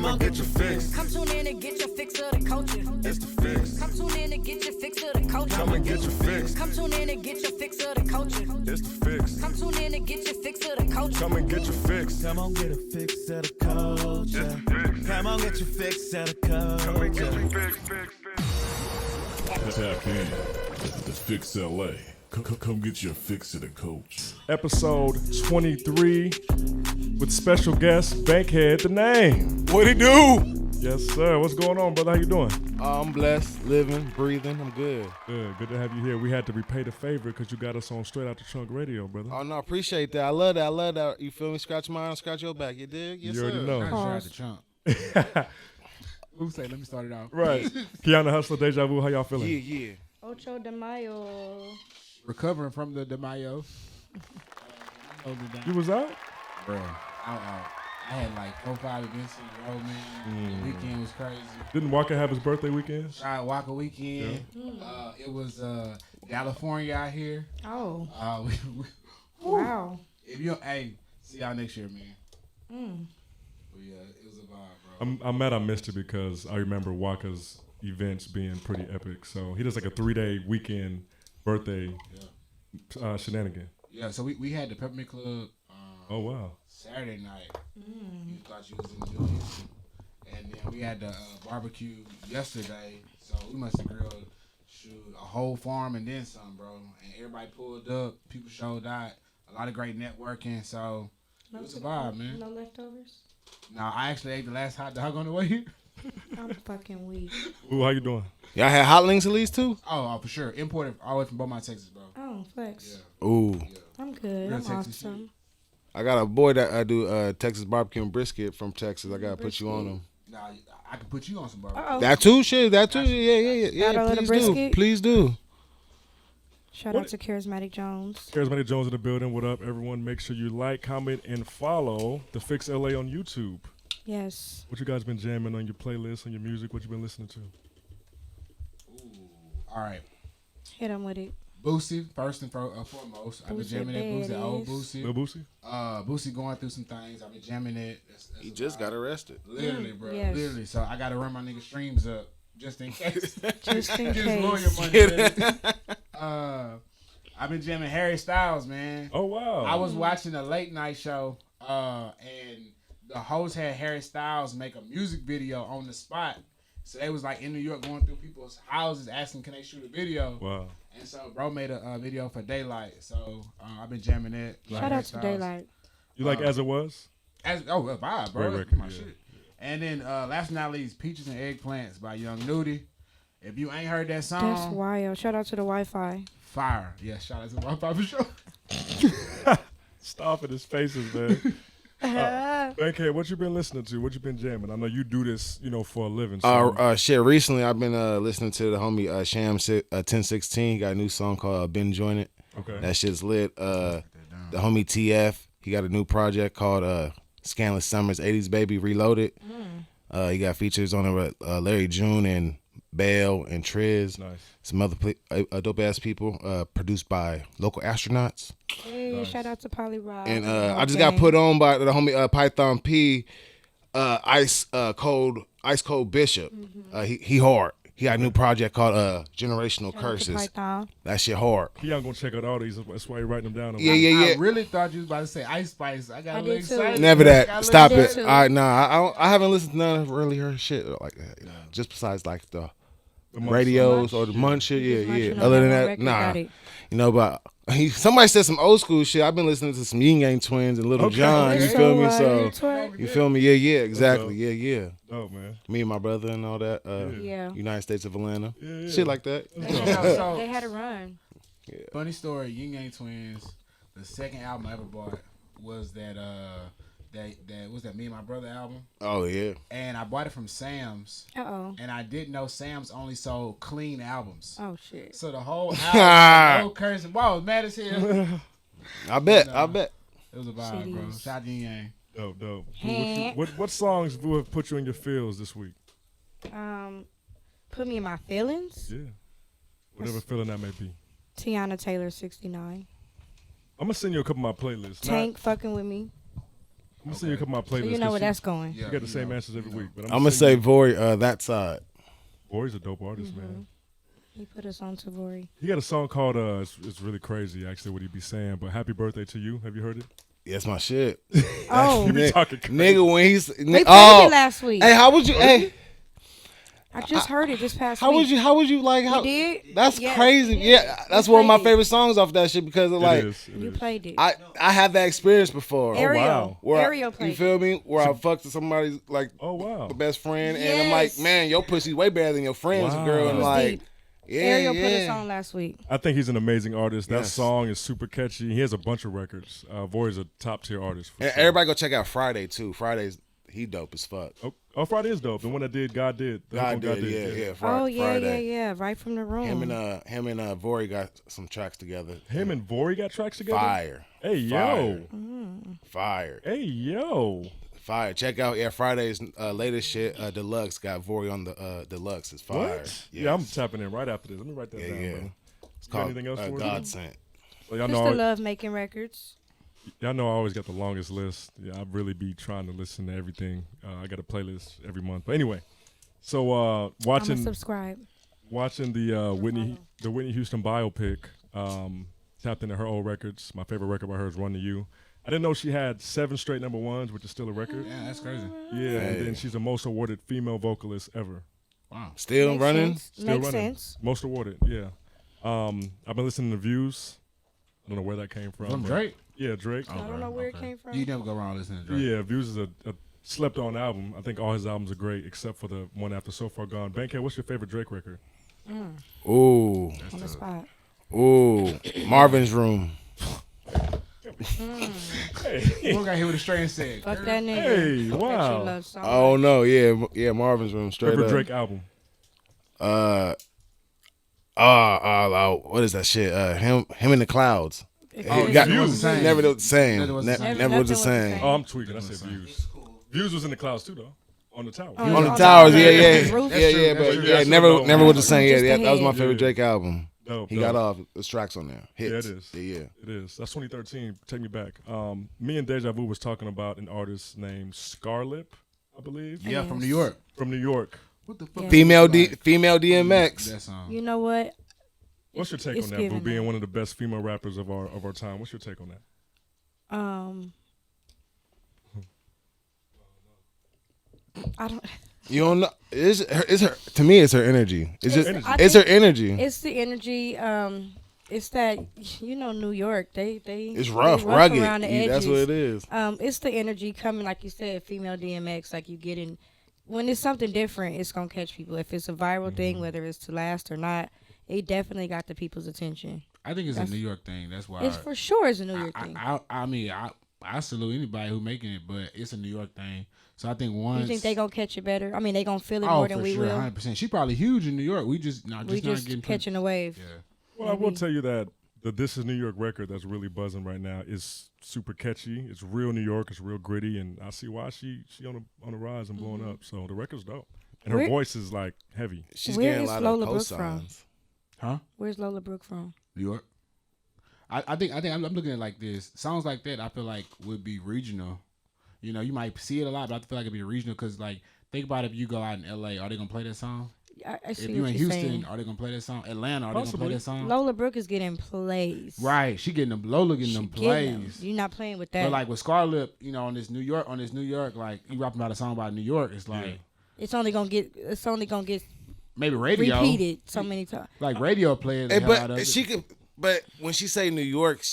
Come on, get your fix. Come tune in and get your fix of the culture. It's the fix. Come tune in and get your fix of the culture. Come and get your fix. Come tune in and get your fix of the culture. It's the fix. Come tune in and get your fix of the culture. Come and get your fix. Come on, get a fix of the culture. Come on, get your fix of the culture. Come and get your fix, fix, fix. Tap in. The Fix LA. Come get your fix of the coach. Episode 23 with special guest Bankheadthename. What it do? Yes, sir. What's going on, brother? How you doing? I'm blessed, living, breathing. I'm good. Good to have you here. We had to repay the favor because you got us on Straight Out the Trunk Radio, brother. Oh no, appreciate that. I love that. You feel me? Scratch mine, scratch your back. You dig? Yes, You already sir. know. Straight out the trunk. Who say? Let me start it off. Right. Kiana Hustler, Deja Vu, how y'all feeling? Yeah. Ocho de Mayo. Recovering from the Mayo. You was out? Bro, I had like 4-5 events in a row, man. The weekend was crazy. Didn't Walker have his birthday weekend? Walker weekend. Yeah. It was California out here. Oh. Wow. Wow. If you see y'all next year, man. But yeah, it was a vibe, bro. I'm mad I missed it because I remember Walker's events being pretty epic. So he does like a 3-day weekend birthday shenanigan. Yeah, so we had the Peppermint Club. Oh wow! Saturday night. You thought you was in New Houston, and then we had the barbecue yesterday. So we must have grilled a whole farm and then some, bro. And everybody pulled up. People showed out. A lot of great networking. So it was a vibe, man. No leftovers? No, I actually ate the last hot dog on the way here. I'm fucking weak. Ooh, how you doing? Y'all had hot links at least too? Oh, for sure. Imported all the way from Beaumont, Texas, bro. Oh, flex. Yeah. Ooh. Yeah. I'm good. Real I'm Texas awesome. I got a boy that I do Texas barbecue and brisket from Texas. I gotta put you on him. Nah, I can put you on some barbecue. Uh-oh. That too, shit. That too. Yeah. Got a little Please do. brisket? Please do. Shout out to Charismatic Jones. Charismatic Jones in the building. What up, everyone? Make sure you like, comment, and follow the Fix LA on YouTube. Yes. What you guys been jamming on your playlist, on your music? What you been listening to? Ooh. All right. Hit him with it. Boosie, first and foremost. I've been Boosie jamming that Boosie, old badass. Boosie. Lil Boosie? Boosie going through some things. I've been jamming it. That's He a just vibe. got arrested. Literally, bro. Yes. Literally. So I got to run my nigga streams up just in case. Just in Just case. lawyer money. Man. I've been jamming Harry Styles, man. Oh wow! I was watching a late night show, and the host had Harry Styles make a music video on the spot. So they was like in New York going through people's houses asking can they shoot a video. Wow. And so bro made a video for Daylight. So I've been jamming it. Shout out to Daylight. You like As It Was? A vibe, bro. Great That's record, my yeah. shit. And then last but not least, Peaches and Eggplants by Young Nudie. If you ain't heard that song, That's wild. Shout out to the Wi-Fi. fire. Yeah, shout out to the Wi-Fi for sure. Stop at his faces, man. Bankhead, what you been listening to? What you been jamming? I know you do this, for a living. So. Shit. Recently, I've been listening to the homie Sham 1016. He got a new song called "Been Jointed." Okay. That shit's lit. The homie TF, he got a new project called "Scandalous Summers 80s Baby Reloaded." He got features on it with Larry June and Bale and Triz. Nice. Some other dope ass people. Produced by local astronauts. Hey, Nice. shout out to Polly Rob. And I just got put on by the homie Python P, Ice Cold Bishop. He hard. He got a new project called Generational Curses. Python. That shit hard. Keon gonna check out all these. That's why he writing them down. Yeah. I really thought you was about to say Ice Spice. I got a I little did too. excited. Never I got a that. little Stop did it. too. I haven't listened to none of really her shit like that. Just besides like the radios or the Munch shit. Yeah. Other than that, nah. But somebody said some old school shit. I've been listening to some Yin Yang Twins and Little Okay. John. You feel me? So So, you feel me? Yeah. Exactly. Yeah. Oh man. Me and my brother and all that. yeah. United States of Atlanta. Yeah. Shit like that. So, They had a run. funny story, Yin Yang Twins, the second album I ever bought was that was that Me and My Brother album. Oh yeah. And I bought it from Sam's. Uh-oh. And I didn't know Sam's only sold clean albums. Oh, shit. So the whole album, no cursing. Wow, I was mad as hell. I bet. It was a vibe, bro. Shout out to Yin Yang. Dope. Hey. What songs have put you in your feels this week? Put me in my feelings. Yeah. Whatever feeling that may be. Tiana Taylor 69. I'm gonna send you a couple of my playlists. Tank fucking with me. I'm gonna send you a couple of my So playlists. you know 'cause where that's going. Yeah, You got the you same know. answers every week. But I'm gonna say Vori, that side. Vori's a dope artist, man. He put us on to Vori. He got a song called it's really crazy actually what he be saying. But Happy Birthday to You. Have you heard it? That's my shit. Oh, You be talking crazy. Nigga, when he's they played oh, it last week. hey, how would you? Hey, I just heard it this past how week. would you? How would you like? How? did? That's Yeah, crazy. you did. Yeah, that's You one of my played it. favorite songs off that shit because of like It is. It You is. played it. I had that experience before. Ariel. wow. Where Ariel played you feel me? Where I fucked somebody's like Oh wow. the best friend, and I'm like, Yes. man, your pussy's way better than your friend's Wow. girl, It and was like, deep. yeah, Ariel put us yeah. on last week. I think he's an amazing artist. That Yes. song is super catchy. He has a bunch of records. Vori's a top tier artist. For And sure. everybody go check out Friday too. Friday's he dope as fuck. Oh, Friday is dope. The one that did God did. The God one did, yeah. Oh yeah, Friday. yeah. Right from the room. Him and Vori got some tracks together. Him and Vori got tracks together. Fire. Hey yo. Fire. Mm. Fire. Hey yo. Fire. Check out Friday's latest shit. Deluxe got Vori on the Deluxe. It's fire. What? Yeah, I'm tapping in right after this. Let me write that down. yeah. Bro. It's You got called anything else for us? God Sent. Well, y'all Just know, the love making records. y'all know I always got the longest list. Yeah, I really be trying to listen to everything. I got a playlist every month. But anyway, so I'm watching gonna subscribe. the Whitney Houston biopic, tapped into her old records. My favorite record by her is Run to You. I didn't know she had 7 straight number ones, which is still a record. Yeah, that's crazy. Yeah, Hey. and then she's the most awarded female vocalist ever. Wow. Still Makes running. sense. Still Makes running. sense. Most awarded, yeah. I've been listening to Views. I don't know where that came from. From but- Drake? Yeah, Drake. I don't know where it came from. You never go wrong listening to Drake. Yeah, Views is a slept on album. I think all his albums are great except for the one after So Far Gone. Bankhead, what's your favorite Drake record? Ooh. On the spot. Ooh. Marvin's Room. One got hit with a straight and said, Fuck that nigga. Hey, Fuck that wow. you love so Oh much. no, yeah, Marvin's Room. Straight Favorite up. Drake album? What is that shit? Him in the Clouds. Oh, Got- Never Was the Same. Never the same. Never Was the Same. Never was the same. Oh, I'm tweaking. I said Views. Views was in the clouds too, though. On the tower. Oh, On the on towers, the yeah, roof. yeah, yeah, That's but true. yeah, That's never dope. was the same. Yeah, Just that was my ahead. favorite Yeah. Drake album. Dope, He dope. got off. There's tracks on there. Hits. Yeah, it is. Yeah. It is. That's 2013. Take me back. Me and Deja Vu was talking about an artist named Scarlip, I believe, Yeah, from New York. from New York. What the fuck? Yeah. Female DMX. That song. You know what? What's your take It's on that, Vu? given Being that. one of the best female rappers of our time. What's your take on that? I don't. You don't know. It's her. To me, it's her energy. It's just. energy. I It's her think energy. It's the energy. It's that New York. They. It's rough, they rugged. around the edges. That's what it is. It's the energy coming, like you said, female DMX. Like you get in when it's something different, it's gonna catch people. If it's a viral thing, whether it's to last or not, it definitely got the people's attention. I think it's a New York thing. That's why. It's for sure it's a New York thing. I mean, I salute anybody who making it, but it's a New York thing. So I think once. You think they gonna catch it better? I mean, they gonna feel it Oh, more than for we sure, will. 100%. She probably huge in New York. We just not We not just getting catching a wave. Yeah. Well, I will tell you that the This Is New York record that's really buzzing right now is super catchy. It's real New York. It's real gritty, and I see why she on the rise and blowing up. So the record's dope, and her Where- voice is like heavy. She's Where getting a is lot Lola of Brooke from? cosigns. Huh? Where's Lola Brooke from? New York. I think I'm looking at it like this. Songs like that I feel like would be regional. You know, you might see it a lot, but I feel like it'd be regional because like think about if you go out in LA, are they gonna play that song? I see If you what in you're Houston, saying. are they gonna play that song? Atlanta, are they gonna Possibly. play that song? Lola Brooke is getting plays. Right, she getting them. Lola getting them plays. You're not playing with that. But like with Scarlett, you know, on this New York, like you rapping about a song about New York, it's like it's only gonna get maybe radio, repeated so many times. like radio players. Hey, the hell out of but it. she could. But when she say New York,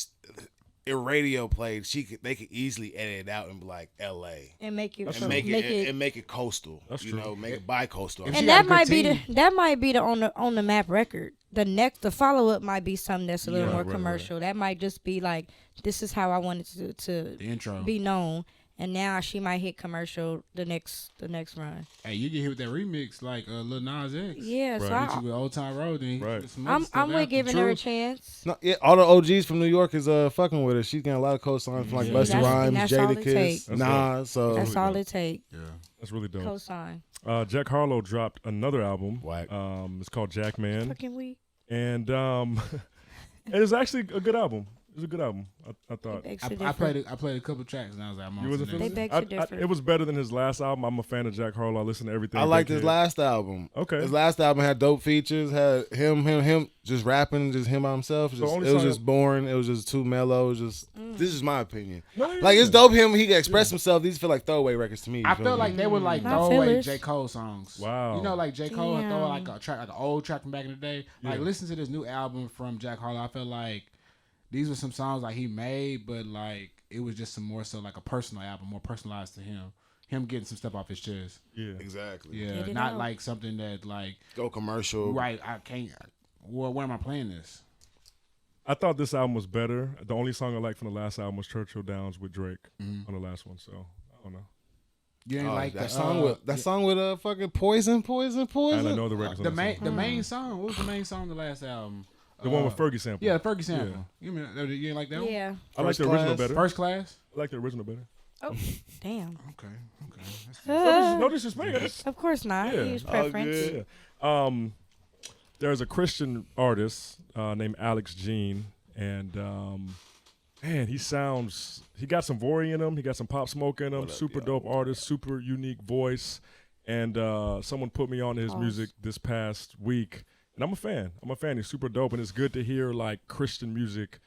it radio played. They could easily edit it out and be like L.A. And make it and make it coastal. That's you true. know, make it bi-coastal. If she and got a that good might be team. that might be the on the map record. The follow up might be something that's a little Yeah, more right, commercial. That might just be like this is how I wanted the intro. be known. And now she might hit commercial the next run. Hey, you get hit with that remix like Lil Nas X. Yeah, Right. so Hit you with Old Town Road. Then Right. get some other I'm stuff with after. giving her a Truth. chance. No, yeah, all the OGs from New York is fucking with her. She's getting a lot of co-signs from like Yeah. Busta That's- and Rhymes, that's all it Jadakiss, takes. That's Nas. So That's really all dope. it take. Yeah. That's really dope. Cosign. Jack Harlow dropped another album. Whack. It's called Jackman, Fucking we. and it is actually a good album. It was a good album. I thought. I played a couple tracks and I was like, I'm on You wasn't to the feeling next. They beg for different. It was better than his last album. I'm a fan of Jack Harlow. I listen to everything. I liked his Bankhead. last album. Okay. His last album had dope features. Had him just rapping, just him by himself. Just, only it was song- just boring. It was just too mellow. It was just this is my opinion. No, yeah, Like it's yeah. dope. He can express himself. These feel like throwaway records to me. I felt like they were like Not throwaway fillers. J. Cole songs. Wow. You know, like J. Cole would throw Damn. like a track, like an old track from back in the day. Like Yeah. listen to this new album from Jack Harlow. I felt like these were some songs like he made, but like it was just some more so like a personal album, more personalized to him. Him getting some stuff off his chest. Yeah. exactly. Yeah, Get it not out. like something that like Go commercial. right. I can't. Well, where am I playing this? I thought this album was better. The only song I liked from the last album was Churchill Downs with Drake on the last one. So I don't know. You ain't like that the, song with song with fucking poison. And I know the records on the that main song. the main song. What was the main song of the last album? The one with Fergie sample. Yeah, the Fergie sample. You mean you ain't like that one? Yeah. I like First the original Class. better. First Class. I like the original better. Oh, damn. Okay. No disrespect. I just- Of course not. Yeah. Use Oh, preference. Yeah. There's a Christian artist named Alex Jean, and man, he got some Vori in him. He got some Pop Smoke in him. Super dope artist, super unique voice. And someone put me on his music this past week, and I'm a fan. He's super dope, and it's good to hear like Christian music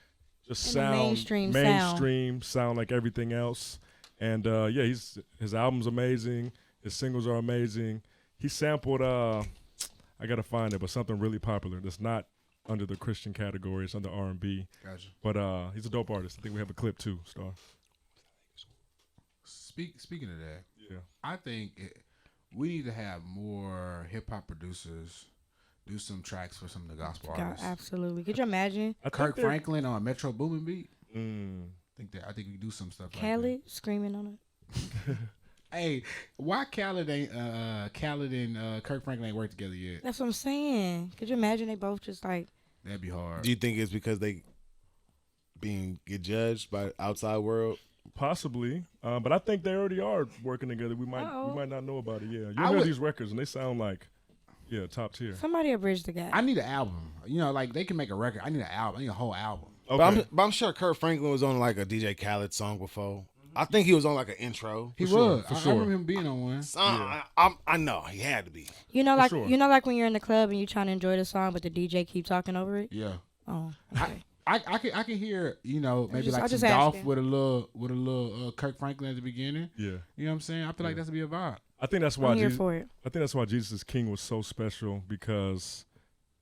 just And sound mainstream sound like everything else. And yeah, his album's amazing. His singles are amazing. He sampled I gotta find it, but something really popular that's not under the Christian category. It's under R&B. Gotcha. But he's a dope artist. I think we have a clip too, Star. Speaking of that, Yeah. I think we need to have more hip hop producers do some tracks for some of the gospel God, artists. absolutely. Could you imagine Kirk Franklin on Metro Boomin Beat. Mm. I think we do some stuff like Khaled screaming on it? that. Hey, why Khaled and Kirk Franklin ain't worked together yet? That's what I'm saying. Could you imagine they both just like That'd be hard. Do you think it's because they get judged by the outside world? Possibly, but I think they already are working together. We might not know about it. Yeah, you hear these records and they sound like top tier. somebody abridged the guy? I need an album. You know, like they can make a record. I need an album. I need a whole album. Okay. But I'm sure Kurt Franklin was on like a DJ Khaled song before. I think he was on like an intro. He sure, was. for I sure. remember him being on one. I know he had to be. You know, like sure. you know, like when you're in the club and you're trying to enjoy the song, but the DJ keeps talking over it. Yeah. Oh, okay. I can hear, you know, maybe I like just some Dolph asking. with a little Kirk Franklin at the beginning. Yeah, You know what I'm saying? I feel like that's to be a vibe. I think that's why I'm here for it. I think that's why Jesus is King was so special, because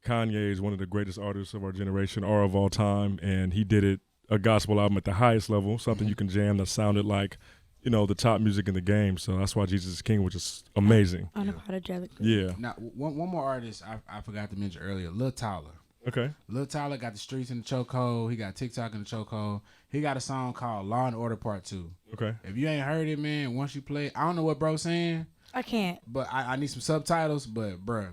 Kanye is one of the greatest artists of our generation or of all time, and he did it a gospel album at the highest level, something you can jam that sounded like, you know, the top music in the game. So that's why Jesus is King was just amazing. Unapologetically. Yeah. Now, one more artist I forgot to mention earlier, Lil Tyler. Okay. Lil Tyler got the streets in the chokehold. He got TikTok in the chokehold. He got a song called Law and Order Part 2. Okay. If you ain't heard it, man, once you play it, I don't know what bro's saying, I can't. but I need some subtitles. But, bro,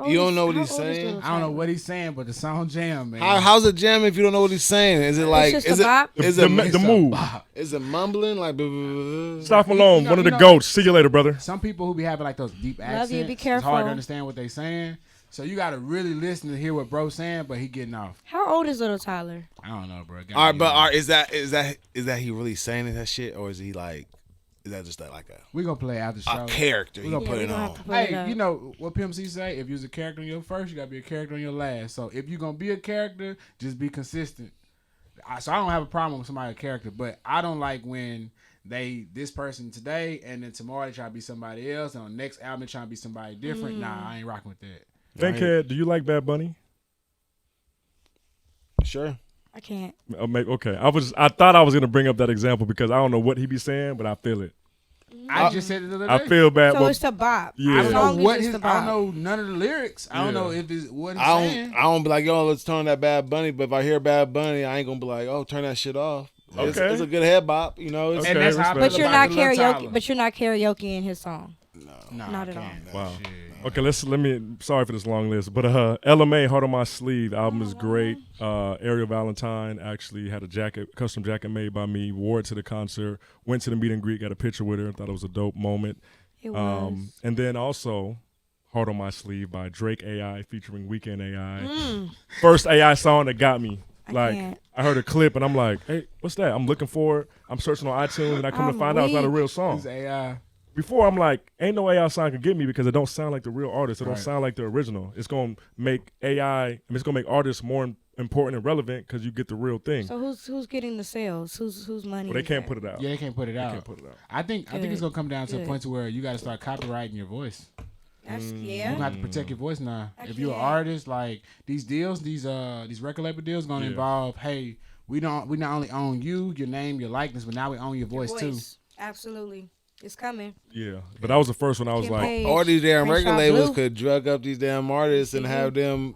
You don't know what he's saying? I don't know what he's saying, but the song jam, man. How's it jam if you don't know what he's saying? Is it like just is a it bop? is The it move. is it mumbling like? Stop Malone, one of the goats. See you later, brother. Some people who be having like those deep accents, you, be it's hard careful. to understand what they saying. So you got to really listen to hear what bro's saying, but he getting off. How old is little Tyler? I don't know, bro. All right, but is that he really saying that shit, or is he like? Is that just like we gonna play after show. a character he gonna put we it gonna on? have to put it Hey, up. you know what Pimp C say? If you was a character on your first, you gotta be a character on your last. So if you gonna be a character, just be consistent. So I don't have a problem with somebody a character, but I don't like when this person today and then tomorrow they try to be somebody else, and on the next album they trying to be somebody different. Nah, I ain't rocking with that. Bankhead, do you like Bad Bunny? Sure. I can't. Okay. I thought I was gonna bring up that example because I don't know what he be saying, but I feel it. I just said it the other day. I feel bad. So but it's the bop. Yeah. I The don't know song is what just his. the I bop. don't know none of the lyrics. I don't Yeah. know if it's what he's I saying. don't be like, yo, let's turn that Bad Bunny. But if I hear Bad Bunny, I ain't gonna be like, oh, turn that shit off. Okay. It's a good head bop, you know. It's, Okay, And that's how I respect. But feel you're about not Lil Tyler. karaoke. But you're not karaoke in his song. Nah, Not I at all. can't. Wow. Shit. Okay, let me. Sorry for this long list, but LMA Heart on My Sleeve album is great. Ariel Valentine actually had a custom jacket made by me. Wore it to the concert. Went to the meet and greet. Got a picture with her. Thought it was a dope moment. It was. And then also Heart on My Sleeve by Drake AI featuring Weekend AI. First AI song that got me. Like can't. I heard a clip and I'm like, hey, what's that? I'm looking for it. I'm searching on iTunes and I come to I'm find out it's not a weak. real song. It's AI. Before I'm like, ain't no AI song can get me because it don't sound like the real artist. It don't Right. sound like the original. It's gonna make AI. I mean, it's gonna make artists more important and relevant because you get the real thing. So who's getting the sales? Whose money? But they is can't that? put it out. Yeah, they can't put it out. Can't put it out. I think it's Good. gonna come down to a Good. point to where you got to start copyrighting your voice. That's You yeah. have to protect your voice now. I If you're an can't. artist, like these deals, these record label deals, gonna Yeah. involve. Hey, we not only own you, your name, your likeness, but now we own your voice too. Absolutely, it's coming. Yeah, but that was the first one. I was Kim like, Page, All these damn Crenshaw record labels Blue. could drug up these damn artists and Mhm. have them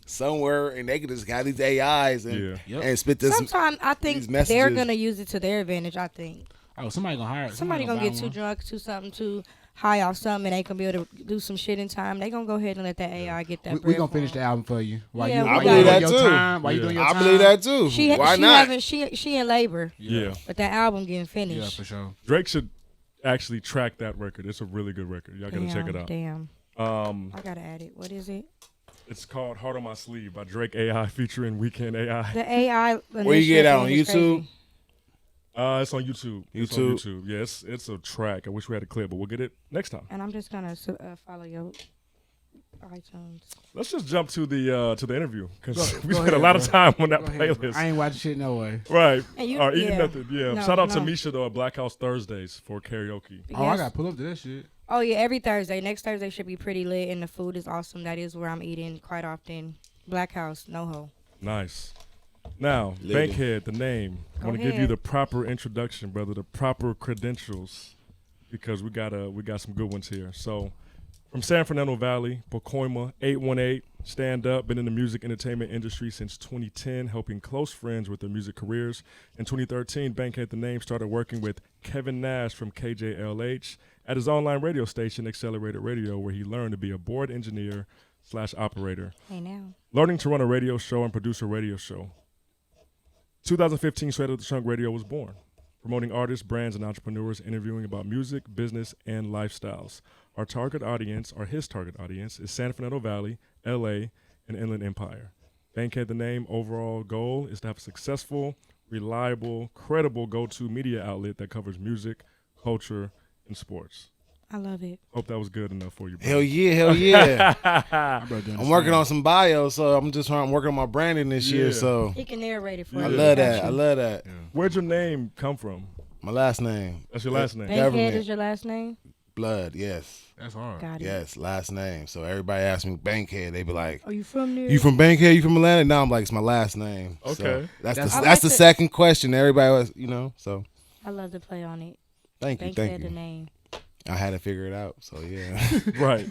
somewhere, and they could just have these AIs and, Yeah. and spit this. Sometimes I think these they're messages. gonna use it to their advantage. I think Oh, somebody gonna hire. somebody gonna buy get too one. drunk, too something, too high off something, and they gonna be able to do some shit in time. They gonna go ahead and let that AI get that. We bread gonna for finish them. the album for you. While Yeah, you, we while got you it. doing I believe your that too. time. While you doing your I time. believe that too. She Why she not? having she in labor, yeah. but that album getting Yeah, finished. for sure. Drake should actually track that record. It's a really good record. Y'all gotta check it out. Damn, Um, I gotta add it. What is it? it's called "Heart on My Sleeve" by Drake AI featuring Weekend AI. The AI. Where you get it out, on initial thing is YouTube? crazy. It's on YouTube. It's on YouTube. Yeah, it's a track. I wish we had a clip, but we'll get it next time. And I'm just gonna follow your iTunes. Let's just jump to the interview because we go spent a ahead, lot of bro. time on that Go ahead, bro. playlist. I ain't watching shit no way. Right. And you- or eating yeah. nothing. Yeah. No, Shout out to no. Misha though at Black House Thursdays for karaoke. Oh, I Yes. got to pull up to that shit. Oh yeah, every Thursday. Next Thursday should be pretty lit, and the food is awesome. That is where I'm eating quite often. Black House, NoHo. Nice. Now, Lady. Bankhead, the name. I Go want to give you ahead. the proper introduction, brother, the proper credentials, because we got some good ones here. So, from San Fernando Valley, Pacoima, 818, stand up, been in the music entertainment industry since 2010, helping close friends with their music careers. In 2013, Bankheadthename started working with Kevin Nash from KJLH at his online radio station, Accelerated Radio, where he learned to be a board engineer/operator. Hey now. Learning to run a radio show and produce a radio show. 2015, Straight Up the Trunk Radio was born, promoting artists, brands, and entrepreneurs, interviewing about music, business, and lifestyles. Our target audience, or his target audience, is San Fernando Valley, LA, and Inland Empire. Bankheadthename overall goal is to have a successful, reliable, credible go-to media outlet that covers music, culture, and sports. I love it. Hope that was good enough for you, bro. Hell yeah, hell yeah. My brother doing I'm his working thing. on some bio, so I'm working on my branding this year. Yeah. So He can narrate it for I you. love Got that. I you. love that. Where'd your name come from? My last name, That's your last name. Bankhead Government. is your last name? Blood. Yes, That's hard. Got it. yes, last name. So everybody asks me Bankhead, they be like, Are you from there? "You from Bankhead? You from Atlanta?" Now I'm like, "It's my last name." So Okay. that's I the like that's the the- second question. Everybody was, So I love to play on it. thank you, Bankhead thank the you. name. I had to figure it out. So yeah. Right.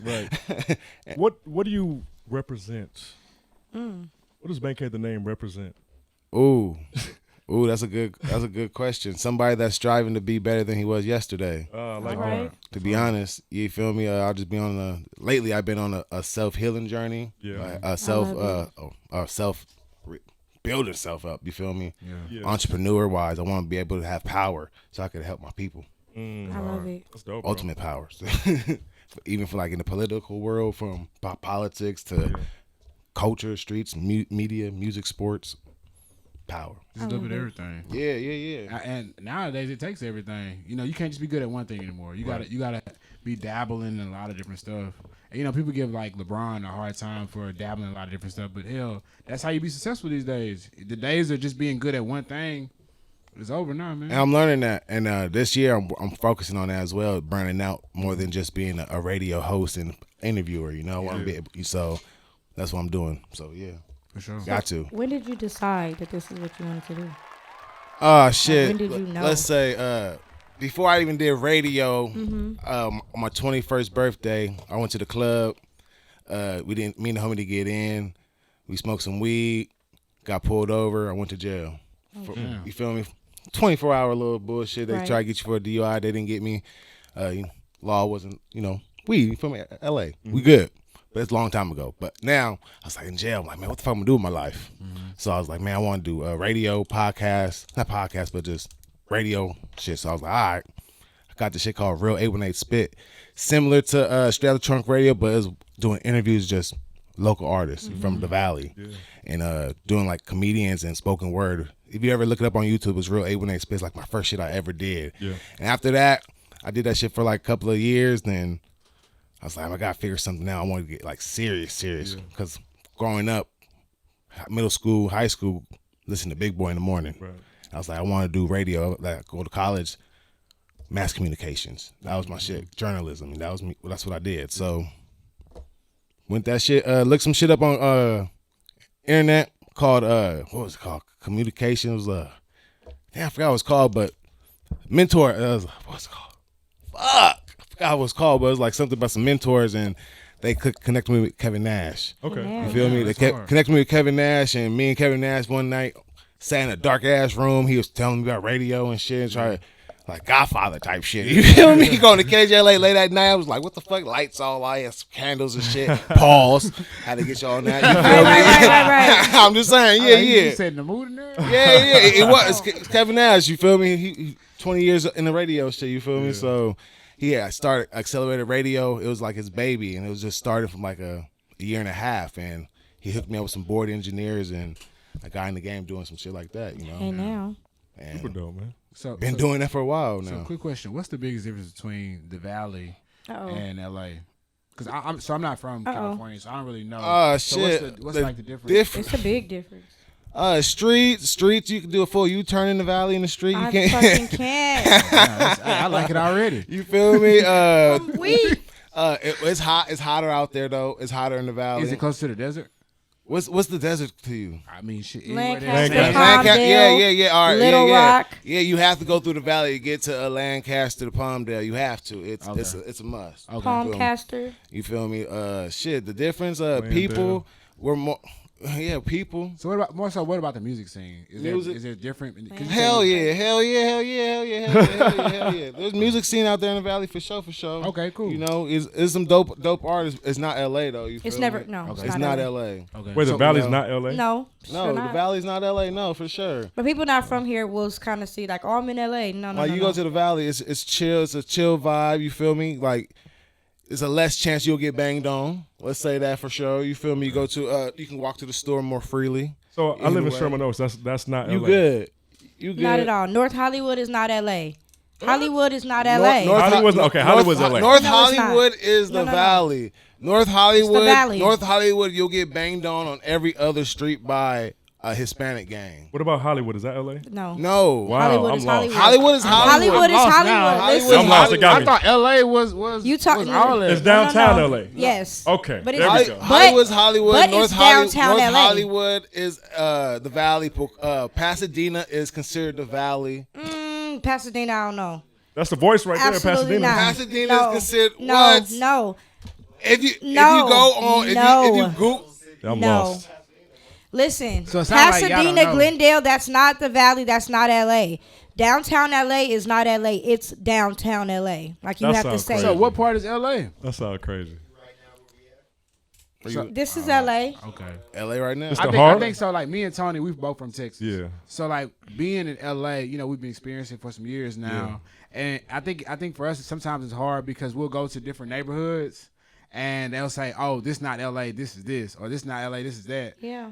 What do you represent? Mm. What does Bankheadthename represent? Ooh, that's a good question. Somebody that's striving to be better than he was yesterday. Like All right. To be honest, you feel me? I'll just be on lately I've been on a self-healing journey. Yeah. Like love building self up, you feel me? Yeah. Entrepreneur wise, I want to be able to have power so I can help my people. I love it. That's dope, bro. Ultimate powers. Even for like in the political world, from politics to culture, streets, media, music, sports, power. Just a little bit of everything. Yeah. And nowadays it takes everything. You can't just be good at one thing anymore. You gotta be dabbling in a lot of different stuff. And, people give like LeBron a hard time for dabbling in a lot of different stuff, but hell, that's how you be successful these days. The days of just being good at one thing is over now, man. And I'm learning that, and this year I'm focusing on that as well, burning out more than just being a radio host and interviewer. I want to be able, so that's what I'm doing. So yeah, For sure. got to. When did you decide that this is what you wanted to do? Oh shit! when did you know? Let's say before I even did radio, on my 21st birthday, I went to the club. Me and the homie to get in. We smoked some weed. Got pulled over. I went to jail. You feel me? 24-hour little bullshit. They Right. tried to get you for a DUI. They didn't get me. Law wasn't, weed. You feel me? L.A. We good. But it's a long time ago. But now I was like in jail. I'm like, man, what the fuck I'm gonna do with my life? So I was like, man, I want to do a radio podcast, not podcast, but just radio shit. So I was like, all right. I got this shit called Real 818 Spit, similar to Straight Up the Trunk Radio, but it's doing interviews just local artists from the Valley, and doing like comedians and spoken word. If you ever look it up on YouTube, it's real. A18 Spits, like my first shit I ever did. Yeah. And after that, I did that shit for like a couple of years. Then I was like, I gotta figure something out. I want to get like serious. Because growing up, middle school, high school, listen to Big Boy in the morning. Right. I was like, I want to do radio. Like, go to college, mass communications. That was my shit. Journalism. And that was me. That's what I did. So went that shit. Looked some shit up on internet called what was it called? Communications. Damn, I forgot what it was called, but mentor. What's it called? Fuck, I forgot what it was called, but it was like something about some mentors, and they could connect me with Kevin Nash. Okay. You feel me? They connected me with Kevin Nash, and me and Kevin Nash one night sat in a dark ass room. He was telling me about radio and shit, and trying like Godfather type shit. You feel me? Going to KJLA late at night. I was like, what the fuck? Lights all out, candles and shit. Pause. Had to get y'all on that. You feel me? Right. I'm just saying, yeah. You said in the mood in there? Yeah. It was. It's Kevin Nash, you feel me? He 20 years in the radio shit, you feel me? So I started Accelerated Radio. It was like his baby, and it was just started from like a year and a half, and he hooked me up with some board engineers and a guy in the game doing some shit like that, you know. Hey now. And Super dope, man. been doing that for a while now. So quick question: what's the biggest difference between the Valley and LA? Because I'm not from California, so I don't really know. So Shit. What's like the difference? It's a big difference. Streets. You can do a full U-turn in the Valley in the street. You I can't. fucking can't. I like it already. You feel me? I'm weak. It's hot. It's hotter out there though. It's hotter in the Valley. Is it close to the desert? What's the desert to you? I mean, shit. Lancaster, Palmdale, yeah. All right, Little Rock. Yeah, you have to go through the valley to get to Lancaster to Palmdale. You have to. It's a must. Okay. Palmcaster. You feel me? Shit. The difference. People were more. Yeah, people. So what about the music scene? Is there different? Hell yeah. There's music scene out there in the valley for sure. Okay, cool. You know, it's some dope artists. It's not LA though. You feel It's never me? no. Okay. It's not LA. Okay. Wait, the So, Valley's you know, not LA? No. No, sure the not. valley's not LA. No, for sure. But people not from here will kind of see like, oh, I'm in LA. No. Like you go to the valley, it's chill. It's a chill vibe. You feel me? Like it's a less chance you'll get banged on. Let's say that for sure. You feel me? You go to you can walk to the store more freely. So I live in Anyway. Sherman Oaks. That's not You LA. good? You good? Not at all. North Hollywood is not LA. Hollywood is not LA. Hollywood's okay. Hollywood's LA. North No, it's not. Hollywood is the No. valley. North Hollywood. valley. North Hollywood. You'll get banged on every other street by a Hispanic gang. What about Hollywood? Is that LA? No. No. Wow, Hollywood I'm is lost. Hollywood is Hollywood. Hollywood is I'm lost Hollywood. now. Listen. I'm lost. It got I me. thought LA was You talking- all that. It's downtown No. LA. Yes. Okay. But There it's we go. Hollywood's Hollywood. but North it's downtown North LA. Hollywood is the valley. Pasadena is considered the valley. Pasadena, I don't know. That's the voice right Absolutely there, Pasadena. not. Pasadena No. is considered No. what? No. If you No. go on, No. if you Google, I'm No. lost. Listen, So it sound like y'all Pasadena, don't know. Glendale, that's not the valley. That's not LA. Downtown LA is not LA. It's downtown LA. Like you That have to sounds say. crazy. So what part is LA? That sounds crazy. This is LA. Okay. LA right now. It's I the think, heart? I think so. Like me and Tony, we've both from Texas. Yeah. So like being in LA, you know, we've been experiencing it for some years now, and I think for us sometimes it's hard because we'll go to different neighborhoods, and they'll say, "Oh, this not LA, this is this," or "This not LA, this is that." Yeah.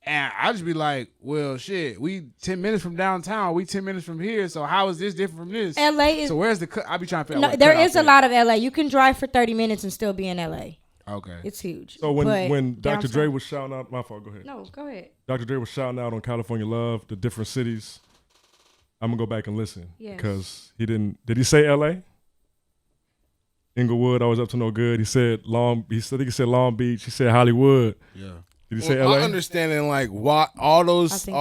And I just be like, "Well, shit, we 10 minutes from downtown, we 10 minutes from here. So how is this different from this?" LA is. So where's the cut? I be trying to figure out. No, what the there cutoff is a lot of LA. You can drive for 30 minutes and still be in LA. Okay. It's huge. So But when Dr. Dre downtown- was shouting out, my fault. Go ahead. No, go ahead. Dr. Dre was shouting out on California Love, the different cities. I'm gonna go back and listen Yes. because he didn't. Did he say L.A.? Inglewood, always up to no good. He said Long. He said Long Beach. He said Hollywood. Yeah. Did he say Well, L.A.? my understanding, like what all I those think-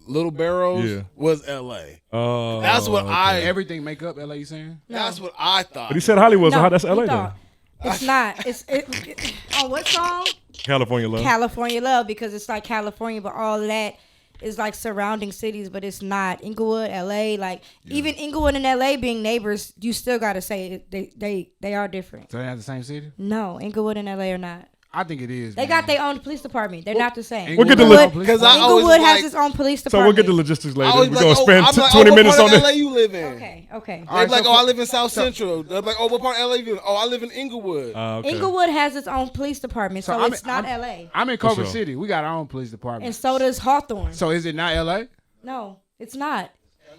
little barrels Yeah. was LA. Oh, That's what okay. Everything make up LA. You saying? That's what I thought. But he said Hollywood, so No, that's you L.A. then. thought. It's not. On what song? California Love. California Love, because it's like California, but all that is like surrounding cities, but it's not. Inglewood, LA, like even Inglewood and LA being neighbors, you still gotta say they are different. So they have the same city? No, Inglewood and LA are not. I think it is. They got their own police department. They're not the same. We'll get the Inglewood, because I always Inglewood has like- its own police So department. we'll get the logistics later. I always We're be gonna like, spend I'm like, 20 what minutes part on of LA this. you live in? Okay. They're like, I live in South Central. They're like, what part of LA you live in? I live in Inglewood. Okay. Inglewood has its own police department, so it's not LA. I'm in Culver sure. City. We got our own police department. And so does Hawthorne. So is it not LA? No, it's not.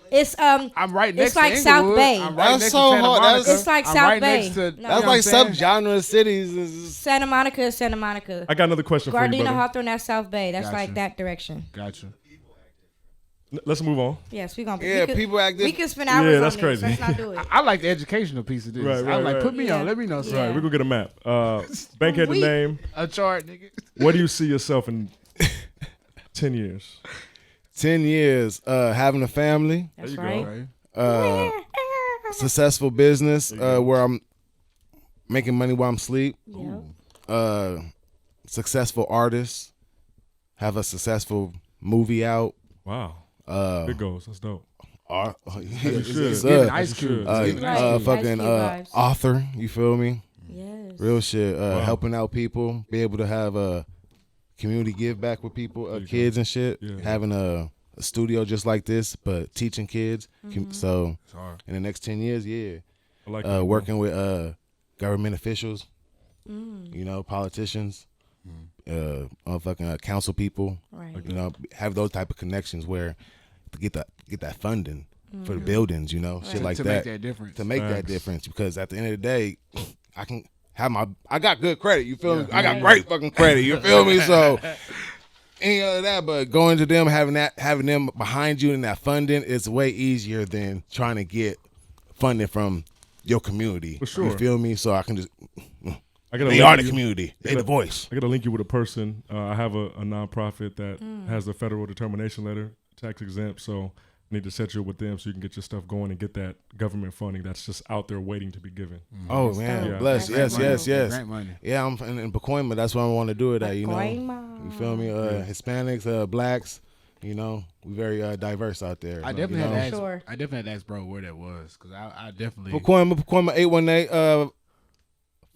It's I'm right next It's like to South Inglewood. Bay. I'm right That's next so to Santa hard. Monica. It's like I'm South right Bay. next to, No. That's like subgenre cities. Santa Monica is Santa Monica. I got another question for you, Gardena brother. Hawthorne, that's South Bay. That's Gotcha. like that direction. Gotcha. Let's move on. Yes, we gonna. Yeah, we could, people act We different. could spend hours Yeah, on that's this. crazy. Let's not do it. I like the educational piece of this. Right, I'm like, right. put me on. Yeah. Let me know something. Yeah. Right, we're gonna get a map. Bankheadthename. A chart, nigga. Where do you see yourself in 10 years? 10 years, having a family, That's you go. right. Okay. successful business where I'm making money while I'm asleep, Yep. successful artist, have a successful movie out. Wow. Big goals. That's dope. Yeah, You should. it's, Getting uh, Ice Cube. Uh, Getting Right. Ice Cube. fucking vibes. author, you feel me? Yes. Real shit. Helping out people, be able to have a community give back with people, kids and shit. Yeah. Having a studio just like this, but teaching kids. So It's hard. in the next 10 years, I like that. working with government officials, you know, politicians, fucking council people. Right. You know, have those type of connections where to get that funding for the buildings, you know, shit like to that. make that difference. To make that Facts. difference, because at the end of the day, I can have I got good credit, you feel me? I got great fucking credit, you feel me? So any of that, but going to them, having them behind you and that funding is way easier than trying to get funding from your community. For sure. You feel me? So I can just I gotta they link are the you- community. They the voice. I got to link you with a person. I have a nonprofit that has a federal determination letter, tax exempt. So I need to set you up with them so you can get your stuff going and get that government funding that's just out there waiting to be given. Oh man, Yeah. bless. Grant Yes. Grant money. Yeah, I'm in Pacoima. That's where I want to do it at. You know, Pacoima. you feel me? Hispanics, blacks. You know, we very diverse out there. I definitely you had know? to ask. Sure. I definitely had to ask bro where that was because I definitely. Pacoima 818.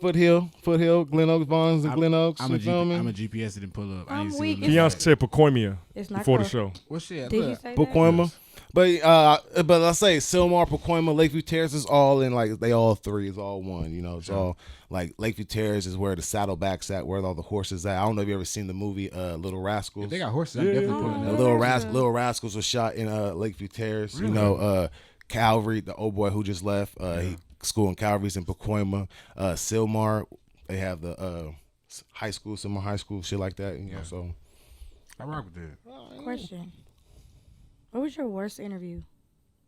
Foothill, Glen Oaks, Bonds, and Glen Oaks. I'm You a feel me? GPS that didn't pull up. I I'm need to see weak what it as looks Beyonce said Pacoimia It's not before the close. show. like. Well, shit. Did you Look, say that? Pacoima. But I say Sylmar, Pacoima, Lakeview Terrace is all in they all three is all one. You know, it's all like Lakeview Terrace is where the Saddlebacks at, where all the horses at. I don't know if you ever seen the movie Little Rascals. if they got horses, I'm definitely pulling The up. Little Rascals was shot in Lakeview Terrace. You know, Calvary, the old boy who just left, he school in Calvary's in Pacoima. Sylmar, they have the high school, Sylmar High School, shit like that. You know, so I rock with that. Question. What was your worst interview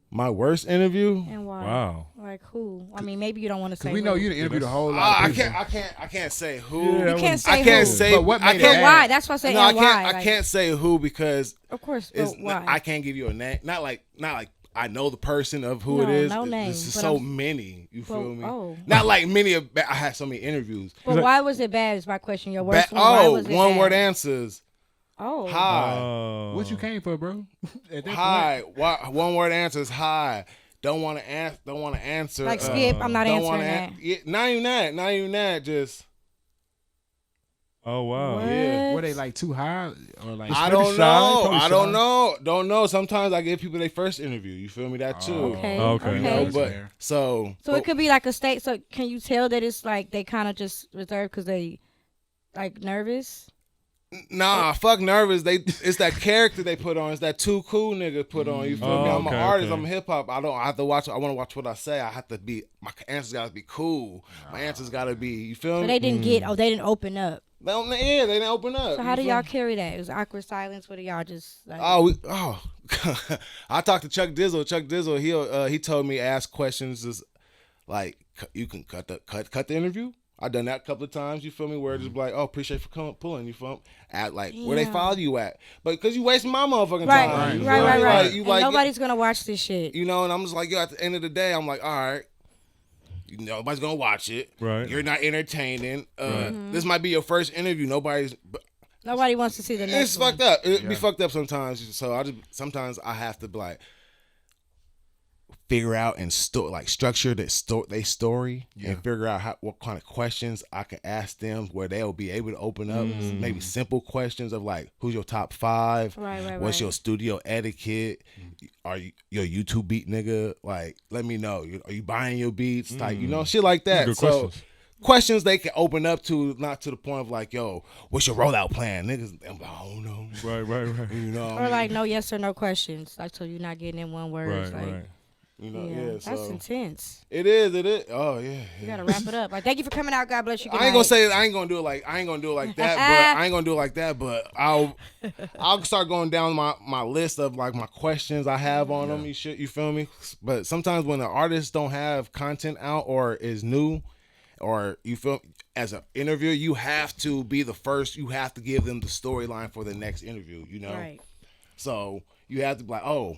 my worst interview. and why? Wow. Like who? I mean, maybe you don't want to say. Because we know who. you done interviewed a whole lot I of people. can't say who. Yeah, You can't say I can't who. say. But what I made it can't. But bad? why? That's why I say No, I and can't. why. I can't say who because Of course, it's but why? I can't give you a name. Not like I know the person of who it No, is. no There's name, just but so I'm- many. You feel me? oh. Not like many. I had so many interviews. But why was it bad? Is my question. Your worst one. Why was it one bad? word answers. Oh. Hi. What you came for, bro? At that Hi. One word answers. Hi. Don't want to answer. Don't want to answer. Like skip. I'm not don't answering wanna that. Yeah, not even that. Not even that. Just. Oh wow. What? Yeah. Were they like too high or like? I Pretty don't shy, know. probably I don't shy. know. Don't know. Sometimes I give people their first interview. You feel me? That too. Okay. Okay. You know, Okay. That's but fair. so. So it could be like a state. So can you tell that it's like they kind of just reserved because they like nervous? Nah, fuck nervous. It's that character they put on. It's that too cool nigga put on. You feel me? I'm an okay, artist. okay. I'm hip hop. I have to watch. I want to watch what I say. I have to be. My answers gotta be cool. My answers gotta be. You feel So me? they didn't get. Oh, they didn't open up. They don't, yeah, they didn't open up. So how You do feel y'all me? carry that? It was awkward silence. What do y'all just like? I talked to Chuck Dizzle. Chuck Dizzle, he told me ask questions just like you can cut the interview. I done that a couple of times. You feel me? Where it's just like, oh, appreciate for coming pulling. You feel me? At like where they Damn. follow you at, but because you wasting my motherfucking Right, time. right, You right, feel me? right. Like, you And like nobody's gonna watch this shit. you know, and I'm just like, yo. At the end of the day, I'm like, all right. Nobody's gonna watch it. Right. You're not entertaining. This might be your first interview. Nobody wants to see the next It's one. fucked up. It be fucked up sometimes. So sometimes I have to be like, figure out and structure their story and figure out what kind of questions I can ask them where they'll be able to open up maybe simple questions of like, who's your top 5? What's your studio etiquette? Are you your YouTube beat nigga? Like, let me know. Are you buying your beats? Like, shit like that. Good So questions they can open up to, not to the point of like, yo, what's your rollout plan? Niggas, I don't know. Right. You know, Or like no yes or no questions. Like, so you're not getting in one word. Right. You know, That's so intense. it is. Oh yeah. You gotta wrap it up. Like, thank you for coming out. God bless you. Good I ain't night. gonna say I ain't gonna do it like that. But I'll start going down my list of like my questions I have on them. You feel me? But sometimes when the artists don't have content out or is new, or you feel as an interviewer, you have to be the first. You have to give them the storyline for the next interview. You know. Right. So you have to be like, oh,